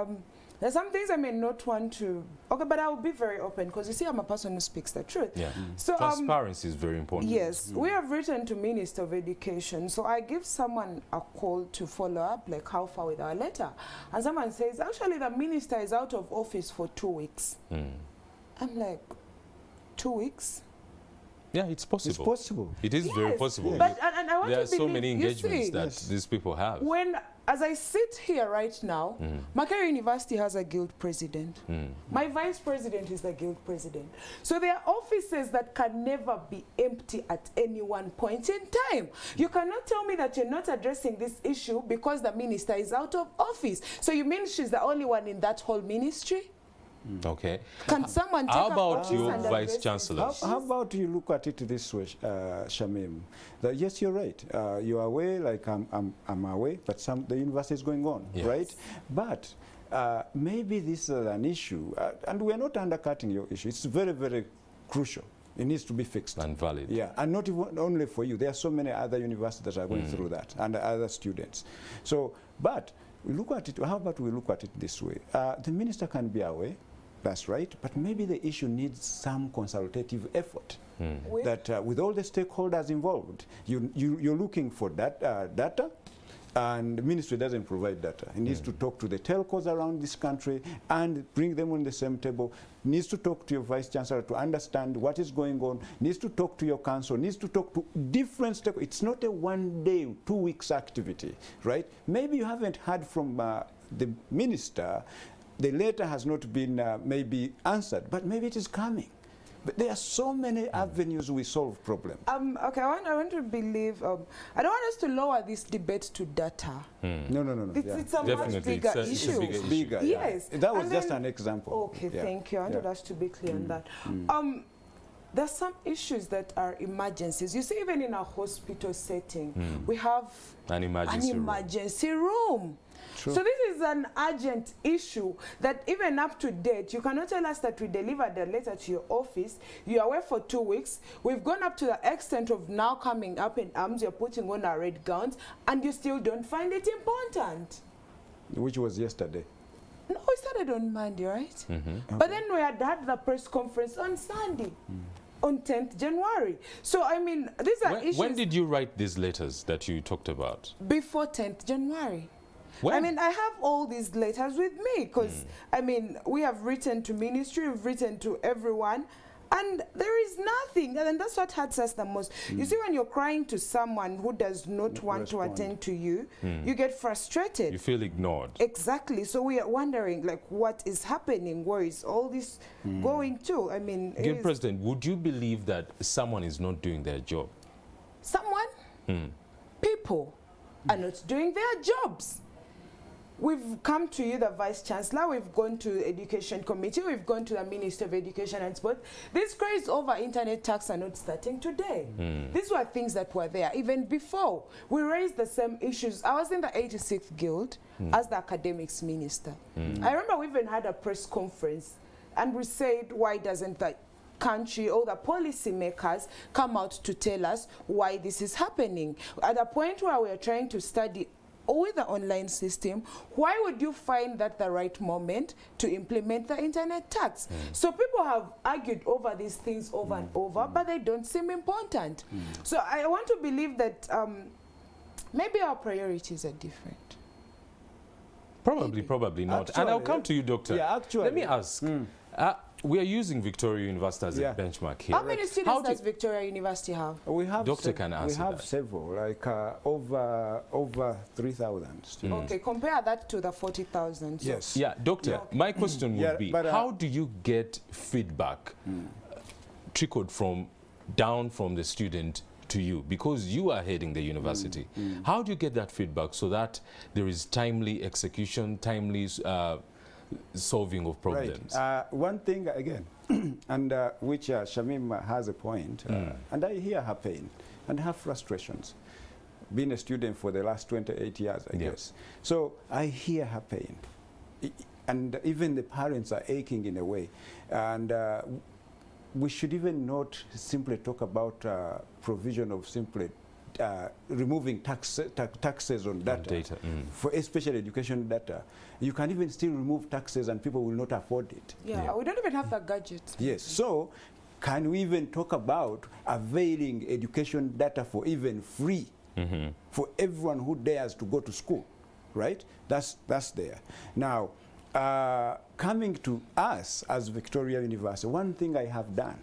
There's some things I may not want to, okay, but I'll be very open because you see I'm a person who speaks the truth. Yeah. So, transparency is very important. Yes, we have written to Minister of Education. So I give someone a call to follow up, like how far with our letter. And someone says, actually the minister is out of office for 2 weeks. I'm like, 2 weeks? Yeah, it's possible. It's possible. It is very possible. But, and I want there to are so believe, many engagements that these people have. When, as I sit here right now, Makerere University has a guild president. My vice president is the guild president. So there are offices that can never be empty at any one point in time. You cannot tell me that you're not addressing this issue because the minister is out of office. So you mean she's the only one in that whole ministry? Okay. Can someone take How about your and vice chancellors? How about you look at it this way, Shamim? That yes, you're right. You are away, like I'm away, but the university is going on, right? But maybe this is an issue, and we're not undercutting your issue. It's very, very crucial. It needs to be fixed. And valid. Yeah, and not even only for you. There are so many other universities that are going through that, and other students. So, but we look at it, how about we look at it this way? The minister can be away. That's right, but maybe the issue needs some consultative effort. That with all the stakeholders involved, you're looking for that data, and the ministry doesn't provide data. It needs to talk to the telcos around this country and bring them on the same table. Needs to talk to your vice chancellor to understand what is going on. Needs to talk to your council. Needs to talk to different stakeholders. It's not a 1 day, 2 weeks activity, right? Maybe you haven't heard from the minister. The letter has not been maybe answered, but maybe it is coming. But there are so many avenues we solve problems. Okay, I want to believe, I don't want us to lower this debate to data. No. It's a much bigger issue. It's bigger, yes. That was just an example. Okay, thank you. I wanted us to be clear on that. There's some issues that are emergencies. You see, even in a hospital setting, we have an emergency room. True. So this is an urgent issue that even up to date, you cannot tell us that we delivered the letter to your office, you are away for 2 weeks, we've gone up to the extent of now coming up in arms, you're putting on our red gowns, and you still don't find it important. Which was yesterday. No, we started on Monday, right? But then we had the press conference on Sunday. On 10th January. So, I mean, these are issues. When did you write these letters that you talked about? Before 10th January. When? I mean, I have all these letters with me because, I mean, we have written to ministry, we've written to everyone, and there is nothing. And that's what hurts us the most. You see, when you're crying to someone who does not want to attend to you, you get frustrated. You feel ignored. Exactly. So we are wondering, like, what is happening? Where is all this going to? I mean, Again, President, would you believe that someone is not doing their job? Someone? People are not doing their jobs. We've come to you, the Vice Chancellor, we've gone to the Education Committee, we've gone to the Minister of Education and Sport. These cries over internet tax are not starting today. These were things that were there even before. We raised the same issues. I was in the 86th Guild as the Academics Minister. I remember we even had a press conference and we said, why doesn't the country or the policy makers come out to tell us why this is happening? At a point where we are trying to study with the online system, why would you find that the right moment to implement the internet tax? So people have argued over these things over and over, but they don't seem important. So I want to believe that maybe our priorities are different. Probably not. Actually, and I'll come to you, Doctor. Yeah, actually. Let me ask. We are using Victoria University as a benchmark here. How many students does Victoria University have? We have Doctor can answer We have that. several, like over 3,000 students. Okay, compare that to the 40,000. So. Yes. Yeah, Doctor, my question would be, but, how do you get feedback trickled down from the student to you? Because you are heading the university. How do you get that feedback so that there is timely execution, timely solving of problems? Right. One thing, again, and which Shamim has a point, and I hear her pain and her frustrations. Been a student for the last 28 years, I guess. So I hear her pain. And even the parents are aching in a way. And we should even not simply talk about provision of simply removing taxes on data, for especially education data. You can even still remove taxes and people will not afford it. Yeah, we don't even have that gadget. Yes, so can we even talk about availing education data for even free for everyone who dares to go to school, right? That's there. Now, coming to us as Victoria University, one thing I have done,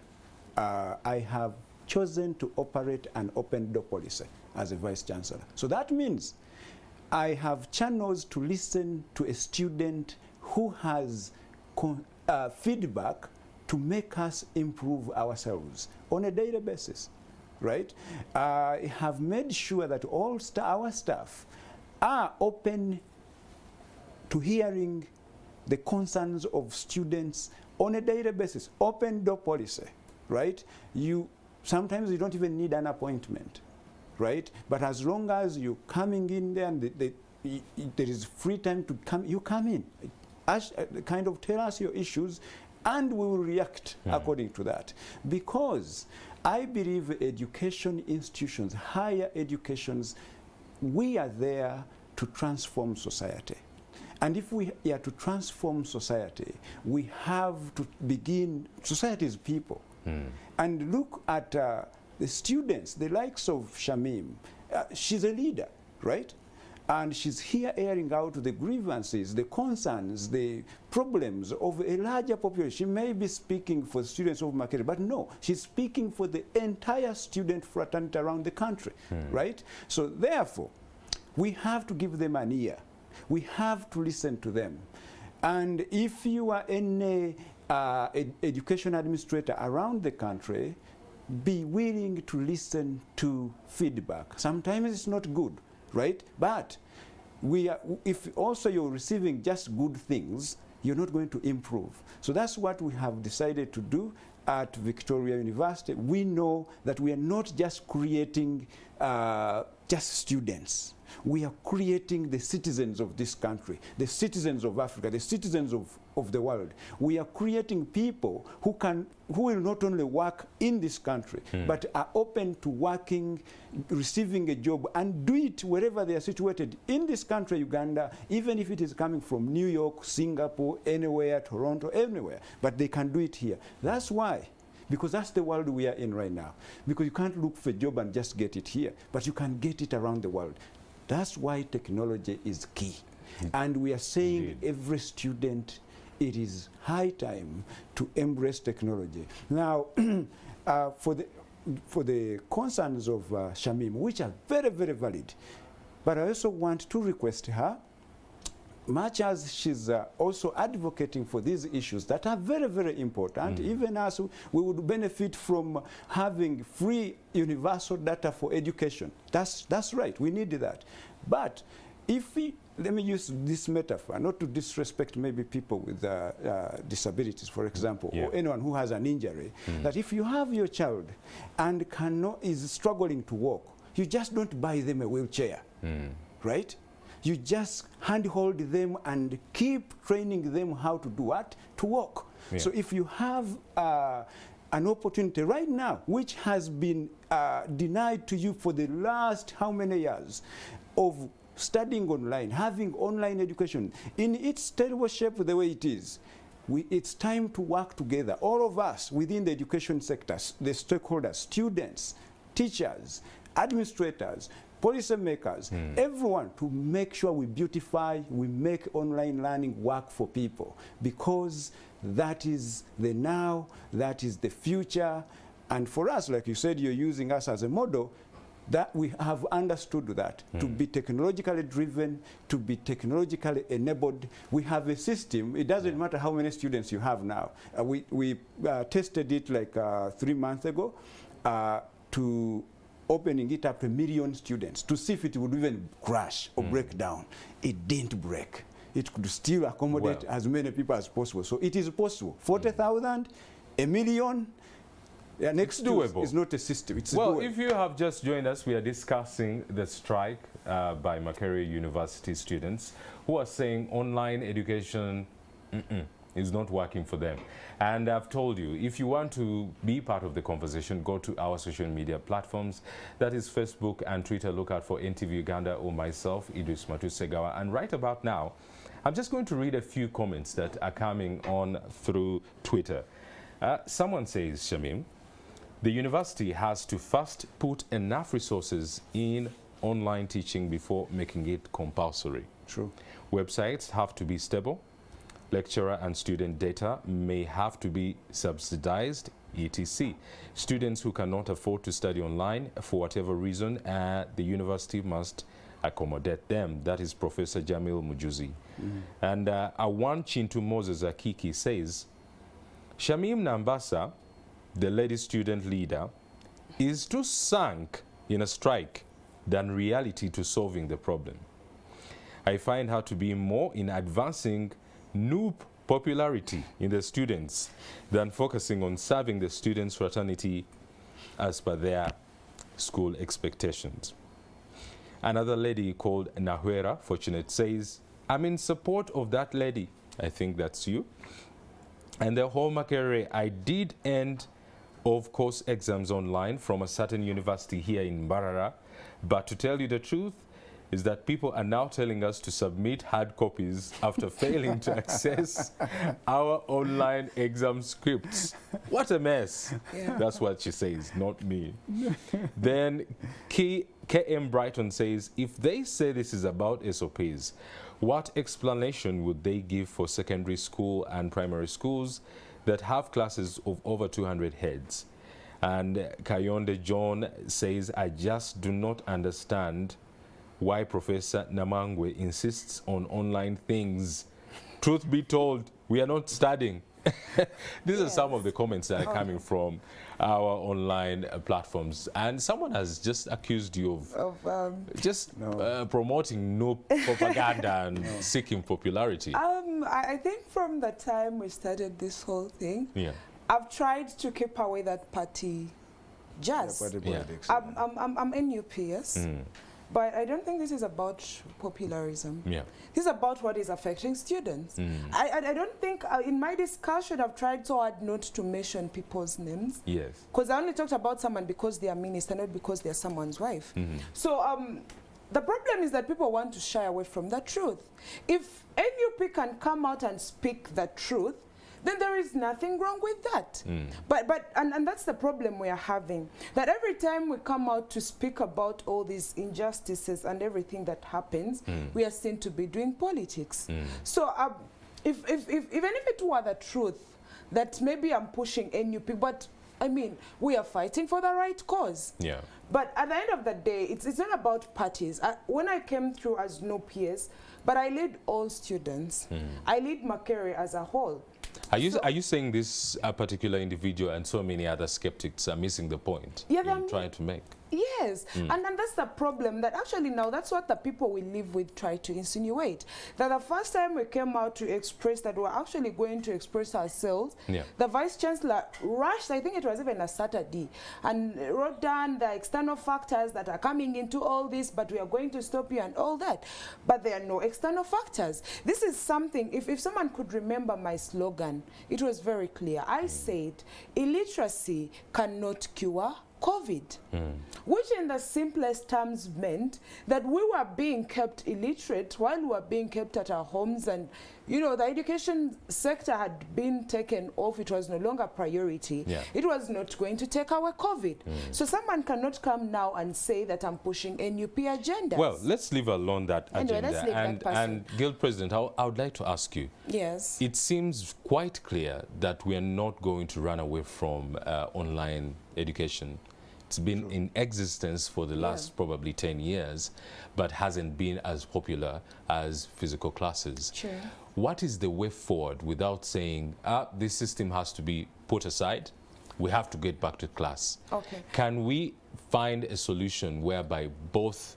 I have chosen to operate an open door policy as a Vice Chancellor. So that means I have channels to listen to a student who has feedback to make us improve ourselves on a daily basis, right? I have made sure that all our staff are open to hearing the concerns of students on a daily basis. Open door policy, right? Sometimes you don't even need an appointment, right? But as long as you're coming in there and there is free time to come, you come in. Kind of tell us your issues and we will react according to that. Because I believe education institutions, higher educations, we are there to transform society. And if we are to transform society, we have to begin, society is people. And look at the students, the likes of Shamim. She's a leader, right? And she's here airing out the grievances, the concerns, the problems of a larger population. She may be speaking for students of Makerere, but no, she's speaking for the entire student fraternity around the country, right? So therefore, we have to give them an ear. We have to listen to them. And if you are any education administrator around the country, be willing to listen to feedback. Sometimes it's not good, right? But if also you're receiving just good things, you're not going to improve. So that's what we have decided to do at Victoria University. We know that we are not just creating just students. We are creating the citizens of this country, the citizens of Africa, the citizens of the world. We are creating people who will not only work in this country, but are open to working, receiving a job, and do it wherever they are situated in this country, Uganda, even if it is coming from New York, Singapore, anywhere, Toronto, anywhere. But they can do it here. That's why. Because that's the world we are in right now. Because you can't look for a job and just get it here, but you can get it around the world. That's why technology is key. And we are saying every student, it is high time to embrace technology. Now, for the concerns of Shamim, which are very, very valid, but I also want to request her, much as she's also advocating for these issues that are very, very important, even as we would benefit from having free universal data for education. That's right, we need that. But if let me use this metaphor, not to disrespect maybe people with disabilities, for example, or anyone who has an injury, that if you have your child and is struggling to walk, you just don't buy them a wheelchair, right? You just handhold them and keep training them how to do what? To walk. So if you have an opportunity right now, which has been denied to you for the last how many years, of studying online, having online education, in its terrible shape the way it is, it's time to work together, all of us within the education sectors, the stakeholders, students, teachers, administrators, policymakers, everyone, to make sure we beautify, we make online learning work for people, because that is the now, that is the future. And for us, like you said, you're using us as a model, that we have understood that to be technologically driven, to be technologically enabled. We have a system. It doesn't matter how many students you have now. We tested it like 3 months ago to opening it up to 1 million students to see if it would even crash or break down. It didn't break. It could still accommodate as many people as possible. So it is possible. 40,000, 1 million, next doable. It's not a system. It's doable. If you have just joined us, we are discussing the strike by Makerere University students who are saying online education is not working for them. And I've told you, if you want to be part of the conversation, go to our social media platforms. That is Facebook and Twitter. Look out for NTV Uganda or myself, Idris Matusegawa. And right about now, I'm just going to read a few comments that are coming on through Twitter. Someone says, Shamim, the university has to first put enough resources in online teaching before making it compulsory. True. Websites have to be stable. Lecturer and student data may have to be subsidized, etc. Students who cannot afford to study online for whatever reason, the university must accommodate them. That is Professor Jamil Mujuzi. And Awan Chintu Moses Akiki says, Shamim Nambasa, the lady student leader, is too sunk in a strike than reality to solving the problem. I find her to be more in advancing noob popularity in the students than focusing on serving the students' fraternity as per their school expectations. Another lady called Nahuera Fortunate says, I'm in support of that lady. I think that's you. And the whole Makerere, I did end of course exams online from a certain university here in Mbarara, but to tell you the truth, is that people are now telling us to submit hard copies after failing to access our online exam scripts. What a mess. Yeah. That's what she says, not me. Then KM Brighton says, if they say this is about SOPs, what explanation would they give for secondary school and primary schools that have classes of over 200 heads? And Kayonde John says, I just do not understand why Professor Namangwe insists on online things. Truth be told, we are not studying. These are some of the comments that are coming from our online platforms. And someone has just accused you of promoting no propaganda and seeking popularity. I think from the time we started this whole thing, I've tried to keep away that party jazz. I'm NUPS. But I don't think this is about popularism. This is about what is affecting students. I don't think, in my discussion, I've tried so hard not to mention people's names. Yes. Because I only talked about someone because they are minister, not because they're someone's wife. So the problem is that people want to shy away from the truth. If NUP can come out and speak the truth, then there is nothing wrong with that. And that's the problem we are having. That every time we come out to speak about all these injustices and everything that happens, we are seen to be doing politics. So even if it were the truth, that maybe I'm pushing NUP, but I mean, we are fighting for the right cause. But at the end of the day, it's not about parties. When I came through as no PS, but I lead all students. I lead Makerere as a whole. Are you saying this particular individual and so many other skeptics are missing the point you're trying to make? Yes, and that's the problem, that actually now that's what the people we live with try to insinuate. That the first time we came out to express that we're actually going to express ourselves, the Vice Chancellor rushed, I think it was even a Saturday, and wrote down the external factors that are coming into all this, but we are going to stop you and all that. But there are no external factors. This is something, if someone could remember my slogan, it was very clear. I said, illiteracy cannot cure COVID, which in the simplest terms meant that we were being kept illiterate while we were being kept at our homes, and you know, the education sector had been taken off. It was no longer priority. It was not going to take away COVID. So someone cannot come now and say that I'm pushing NUP agenda. Well, let's leave alone that agenda. And Guild President, I would like to ask you. Yes. It seems quite clear that we are not going to run away from online education. It's been in existence for the last probably 10 years, but hasn't been as popular as physical classes. What is the way forward without saying, this system has to be put aside, we have to get back to class? Can we find a solution whereby both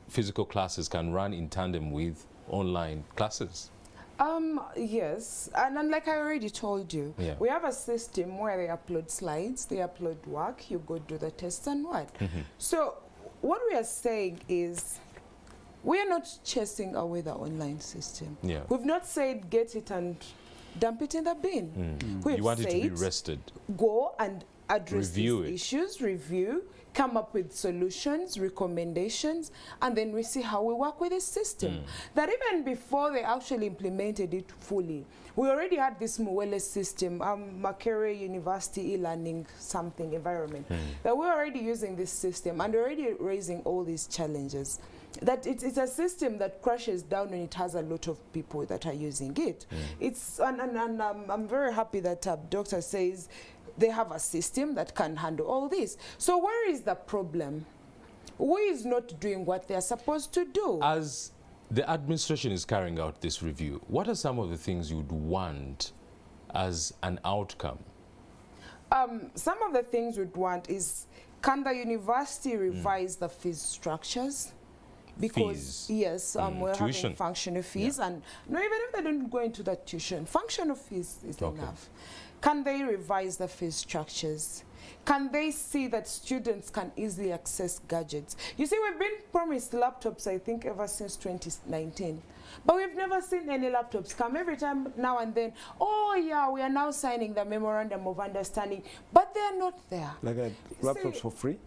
physical classes can run in tandem with online classes? Yes, and like I already told you, we have a system where they upload slides, they upload work, you go do the tests and what. So what we are saying is, we are not chasing away the online system. Yeah. We've not said get it and dump it in the bin. We've You want it to be said rested. go and address Review these it. issues, review, come up with solutions, recommendations, and then we see how we work with this system. That even before they actually implemented it fully, we already had this Muwele system, Makerere University e-learning something environment, that we're already using this system and already raising all these challenges. That it's a system that crashes down when it has a lot of people that are using it. It's and I'm very happy that Doctor says they have a system that can handle all this. So where is the problem? Who is not doing what they are supposed to do? As the administration is carrying out this review, what are some of the things you'd want as an outcome? Some of the things we'd want is, can the university revise the fees structures? Because yes, we're having functional fees, and no, even if they don't go into that tuition, functional fees is enough. Can they revise the fee structures? Can they see that students can easily access gadgets? You see, we've been promised laptops, I think, ever since 2019. But we've never seen any laptops come. Every time now and then, oh yeah, we are now signing the memorandum of understanding, but they are not there. Like a laptops for free?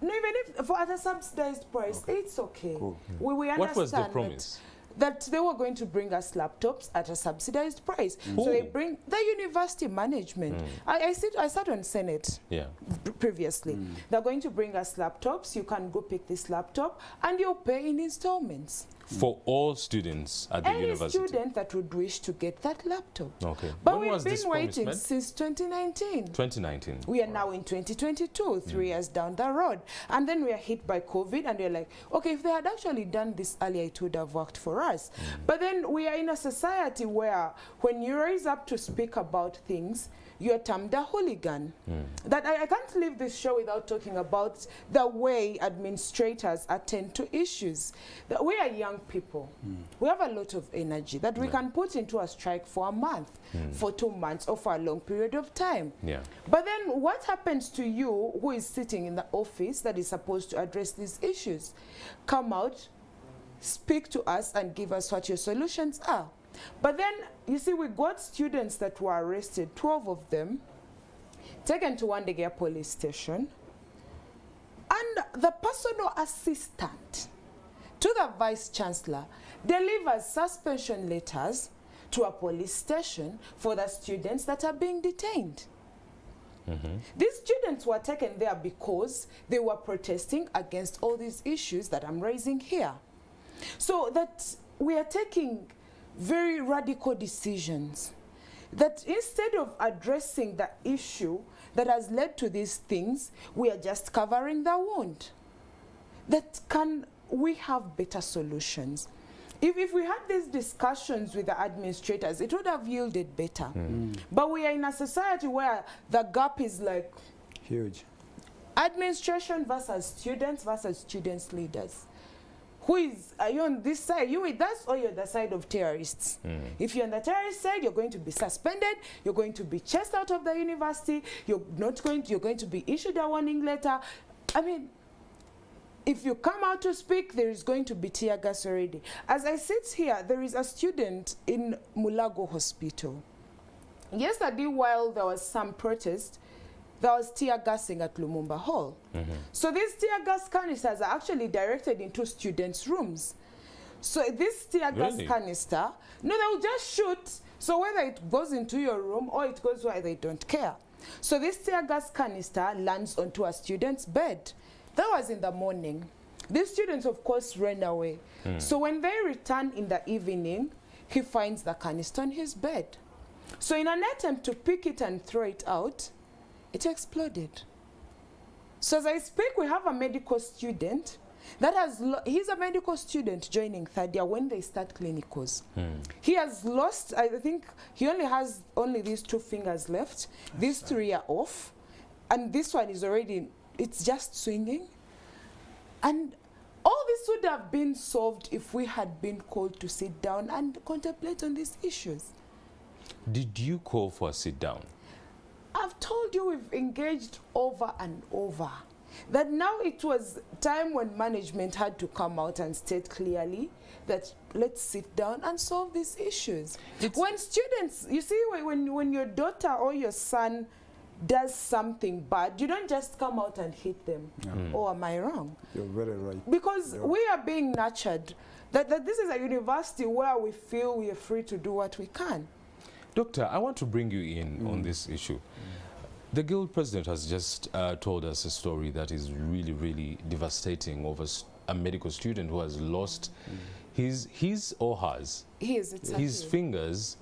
No, even if at a subsidized price, it's okay. Cool. We understand what was the promise? That they were going to bring us laptops at a subsidized price. So they bring the university management. I sat on Senate previously. They're going to bring us laptops. You can go pick this laptop and you'll pay in installments. For all students at the university? Any student that would wish to get that laptop. Okay. But we've been waiting since 2019. 2019. We are now in 2022, 3 years down the road. And then we are hit by COVID and we're like, okay, if they had actually done this earlier, it would have worked for us. But then we are in a society where when you rise up to speak about things, you're termed a hooligan. That I can't leave this show without talking about the way administrators attend to issues. That we are young people. We have a lot of energy that we can put into a strike for a month, for 2 months, or for a long period of time. But then what happens to you who is sitting in the office that is supposed to address these issues? Come out, speak to us, and give us what your solutions are. But then, you see, we got students that were arrested, 12 of them, taken to Wandegea police station, and the personal assistant to the vice chancellor delivers suspension letters to a police station for the students that are being detained. These students were taken there because they were protesting against all these issues that I'm raising here. So that we are taking very radical decisions, that instead of addressing the issue that has led to these things, we are just covering the wound. That can we have better solutions? If we had these discussions with the administrators, it would have yielded better. But we are in a society where the gap is like huge. Administration versus students leaders. Who is, are you on this side, you with us, or you're the side of terrorists? If you're on the terrorist side, you're going to be suspended, you're going to be chased out of the university, you're going to be issued a warning letter. I mean, if you come out to speak, there is going to be tear gas already. As I sit here, there is a student in Mulago Hospital. Yesterday, while there was some protest, there was tear gassing at Lumumba Hall. So these tear gas canisters are actually directed into students' rooms. So this tear gas canister, no, they will just shoot. So whether it goes into your room or it goes where they don't care. So this tear gas canister lands onto a student's bed. That was in the morning. These students, of course, ran away. So when they return in the evening, he finds the canister on his bed. So in an attempt to pick it and throw it out, it exploded. So as I speak, we have a medical student that has, he's a medical student joining third year when they start clinicals. He has lost, I think he only has these 2 fingers left. These 3 are off. And this one is already, it's just swinging. And all this would have been solved if we had been called to sit down and contemplate on these issues. Did you call for a sit down? I've told you we've engaged over and over. that now it was time when management had to come out and state clearly that let's sit down and solve these issues. When students, you see, when your daughter or your son does something bad, you don't just come out and hit them. Or am I wrong? You're very right. Because we are being nurtured. That this is a university where we feel we are free to do what we can. Doctor, I want to bring you in on this issue. The Guild president has just told us a story that is really, really devastating of a medical student who has lost his or hers, his fingers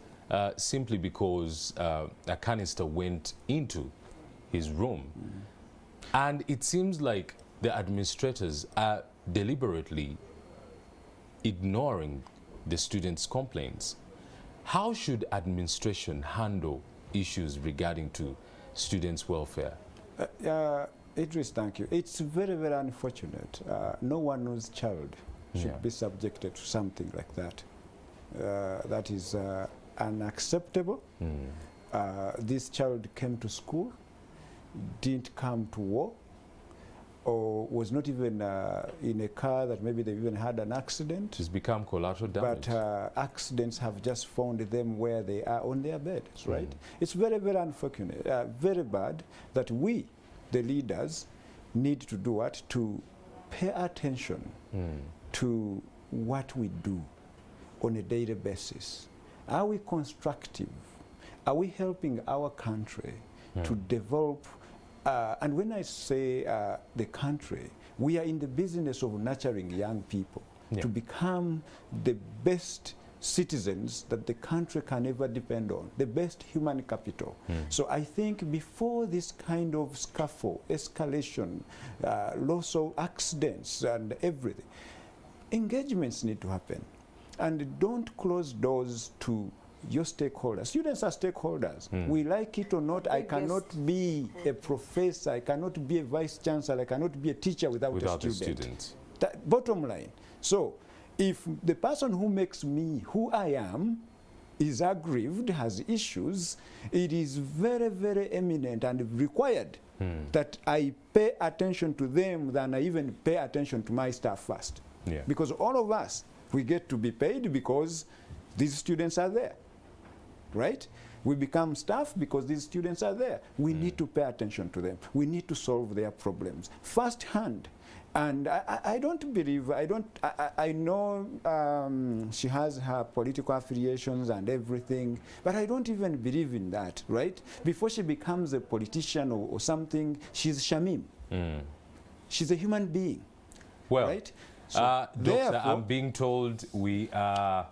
simply because a canister went into his room. And it seems like the administrators are deliberately ignoring the students' complaints. How should administration handle issues regarding to students' welfare? Idris, thank you. It's very, very unfortunate. No one's child should be subjected to something like that. That is unacceptable. This child came to school, didn't come to war, or was not even in a car that maybe they even had an accident. It's become collateral damage. But accidents have just found them where they are on their beds, right? It's very, very unfortunate, very bad that we, the leaders, need to do what? To pay attention to what we do on a daily basis. Are we constructive? Are we helping our country to develop? And when I say the country, we are in the business of nurturing young people to become the best citizens that the country can ever depend on, the best human capital. So I think before this kind of scuffle, escalation, loss of accidents and everything, engagements need to happen. And don't close doors to your stakeholders. Students are stakeholders. We like it or not, I cannot be a professor, I cannot be a vice chancellor, I cannot be a teacher without a student. Bottom line. So if the person who makes me who I am is aggrieved, has issues, it is very, very eminent and required that I pay attention to them than I even pay attention to my staff first. Because all of us, we get to be paid because these students are there. Right? We become staff because these students are there. We need to pay attention to them. We need to solve their problems firsthand. And I don't believe, I know she has her political affiliations and everything, but I don't even believe in that, right? Before she becomes a politician or something, she's Shamim. She's a human being. Well, right? So Doctor, I'm being told we are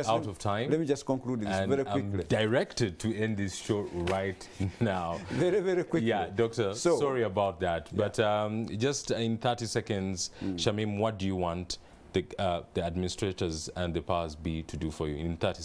out of time. Let me just conclude this very quickly. I'm directed to end this show right now. Very, very quickly. Yeah, Doctor, sorry about that. But just in 30 seconds, Shamim, what do you want the administrators and the powers be to do for you in 30 seconds?